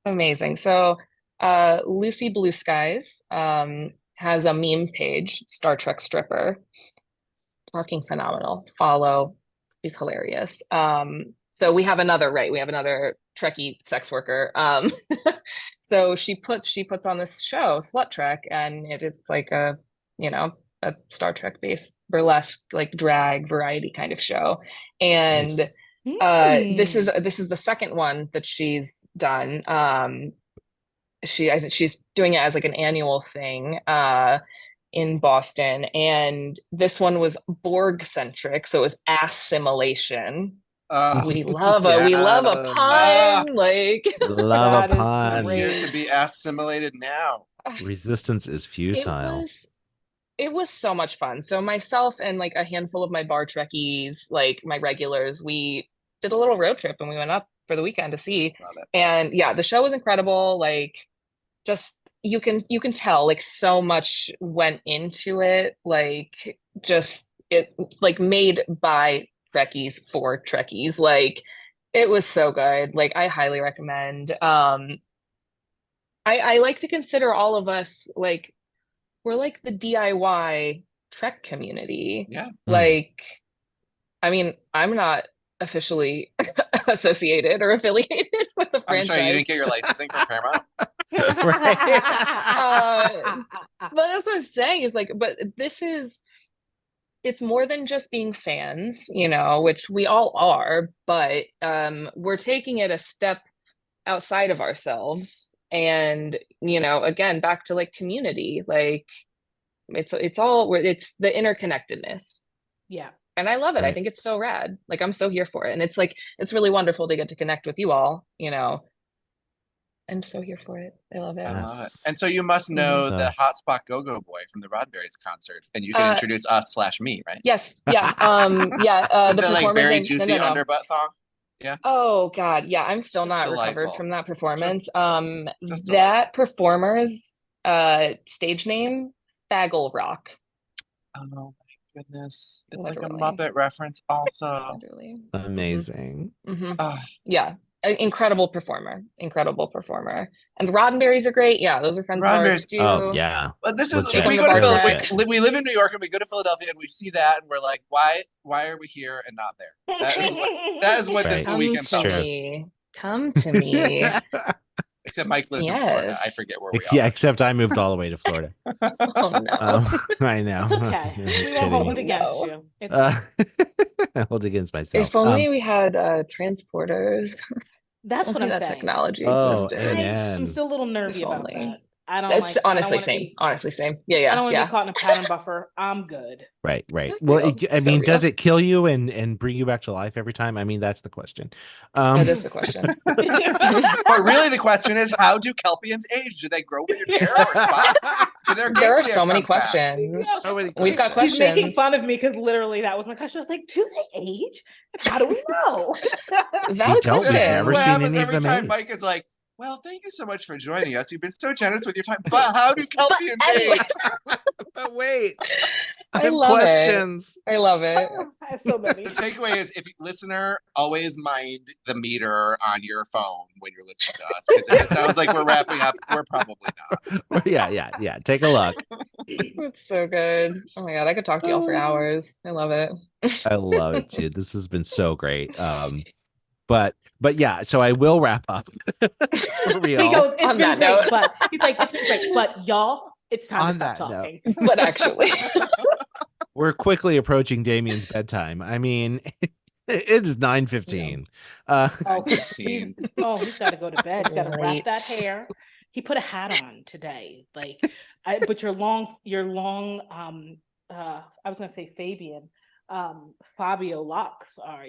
amazing. So Lucy Blue Skies has a meme page, Star Trek Stripper. Fucking phenomenal. Follow. She's hilarious. So we have another Trekkie sex worker. So she puts on this show, Slut Trek, and it is like a Star Trek based burlesque, like drag variety kind of show. And this is the second one that she's done. I think she's doing it as like an annual thing in Boston, and this one was Borg centric, so it was assimilation. We love a pun. Like love a pun. Here to be assimilated now. Resistance is futile. It was so much fun. So myself and like a handful of my bar Trekkies, like my regulars, we did a little road trip and we went up for the weekend to see. And yeah, the show was incredible. Like just you can tell like so much went into it. Like just it like made by Trekkies for Trekkies. Like it was so good. Like I highly recommend. I like to consider all of us like we're like the DIY Trek community. Yeah. Like, I mean, I'm not officially associated or affiliated with the franchise. I'm sure you didn't get your licensing from Paramount. But that's what I'm saying is like, but it's more than just being fans, which we all are, but we're taking it a step outside of ourselves. And again, back to like community, like it's the interconnectedness. Yeah. And I love it. I think it's so rad. Like I'm so here for it. And it's like it's really wonderful to get to connect with you all, I'm so here for it. I love it. I love it. And so you must know the Hot Spock Go-Go Boy from the Rodberries concert, and you can introduce us/me, right? Yes. Yeah. The like very juicy underbutt thong. Yeah. Oh God, yeah, I'm still Just not recovered delightful. from that performance. Just That performer's stage name, Bagel Rock. Oh my goodness. It's Literally. like a Muppet reference also. Literally. Amazing. Yeah. Incredible performer. Incredible performer. And the Roddenberries are great. Yeah, those are friends of ours too. Oh yeah. But this is Legit. we They're go to legit. we live in New York and we go to Philadelphia and we see that and we're like, why are we here and not there? That is what Right. this whole weekend Come felt to like. me. Come to me. Except Mike lives in Florida. I forget where we Yeah, are. except I moved all the way to Florida. Oh no. I know. It's okay. You're We won't hold it kidding. against No. you. It's I hold it against myself. If only we had transporters. that's what Only I'm that saying. technology Oh, existed. I'm amen. still a little nervy If about only. that. I don't It's like. I don't honestly want to same. be. Honestly same. I Yeah, don't want to yeah. be caught in a pattern buffer. I'm good. Right. Well, Real. I mean, So does real. it kill you and bring you back to life every time? I mean, that's the question. That is the question. But really, the question is, how do Kelpians age? Do they grow weird hair or spots? Do their There are ganglia so many come back? questions. So many We've got questions. He's making questions. fun of me because literally that was my question. I was like, do they age? How do we know? Valid don't. We've question. never What seen happens any of every them time age. Mike is like, well, thank you so much for joining us. You've been so generous with your time. But how do Kelpians anyway. age? But wait, I I have love questions. it. I love it. I have so many. The takeaway is, if you listener, always mind the meter on your phone when you're listening to us, because if it sounds like we're wrapping up, we're probably not. Yeah. Take a look. It's so good. Oh my God, I could talk to y'all for hours. I love it. I love it too. This has been so great. But yeah, so I will wrap up. For real. He goes, it's On been that great, note. but he's like, it's been great, but y'all, it's time On to stop that note. talking. But actually, We're quickly approaching Damien's bedtime. I mean, it is 9:15. Oh, 15. he's got to go to bed. He's got to wrap that Late. hair. He put a hat on today, but your long, I was gonna say Fabian, Fabio locks are,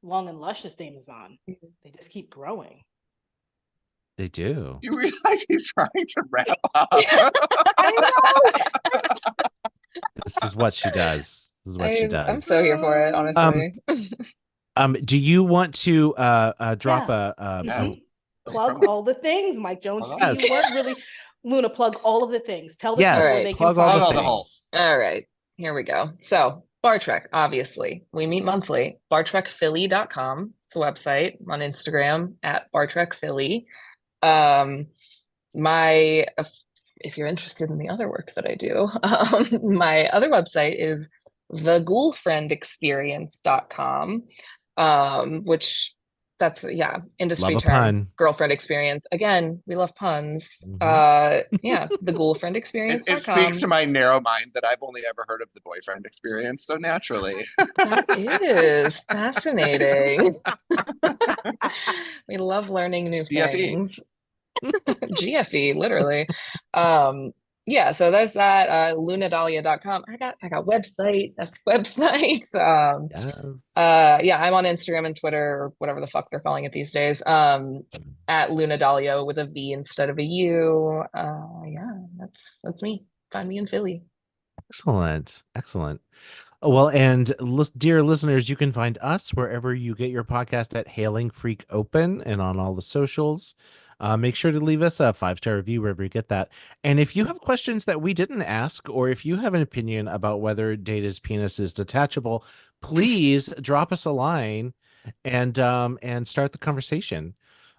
long and luscious. Amazon, they just keep growing. They do. You realize he's trying to wrap up. I This is what she does. I'm so here for it, honestly. Do you want to drop know. Plug all the things, Mike Jones. Yes. You weren't really Luna. Plug all of the things. Tell the Yes, people where they can plug all find the you. things. All right, here we go. So, Bar Trek, obviously. We meet monthly. BarTrekPhilly.com. It's a website. I'm on Instagram at BarTrekPhilly. If you're interested in the other work that I do, my other website is theghoulfriendexperience.com, which that's industry Love a term, pun. girlfriend experience. Again, we love puns. The ghoulfriend experience. It speaks to my narrow mind that I've only ever heard of the boyfriend experience, so naturally. That is fascinating. We love learning new things. GFE, literally. So there's that. LunaDahlia.com. I got websites. I'm on Instagram and Twitter, or whatever the fuck they're calling it these days. At LunaDahlia with a V instead of a U. That's me. Find me in Philly. Excellent. Well, and dear listeners, you can find us wherever you get your podcast at Hailing Freak Open and on all the socials. Make sure to leave us a 5-star review wherever you get that. And if you have questions that we didn't ask, or if you have an opinion about whether Data's penis is detachable, please drop us a line and start the conversation.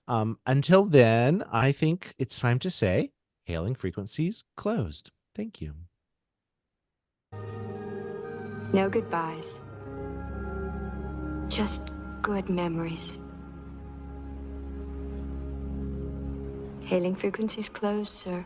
Until then, I think it's time to say Hailing Frequencies closed. Thank you. No goodbyes. Just good memories. Hailing Frequencies closed, sir.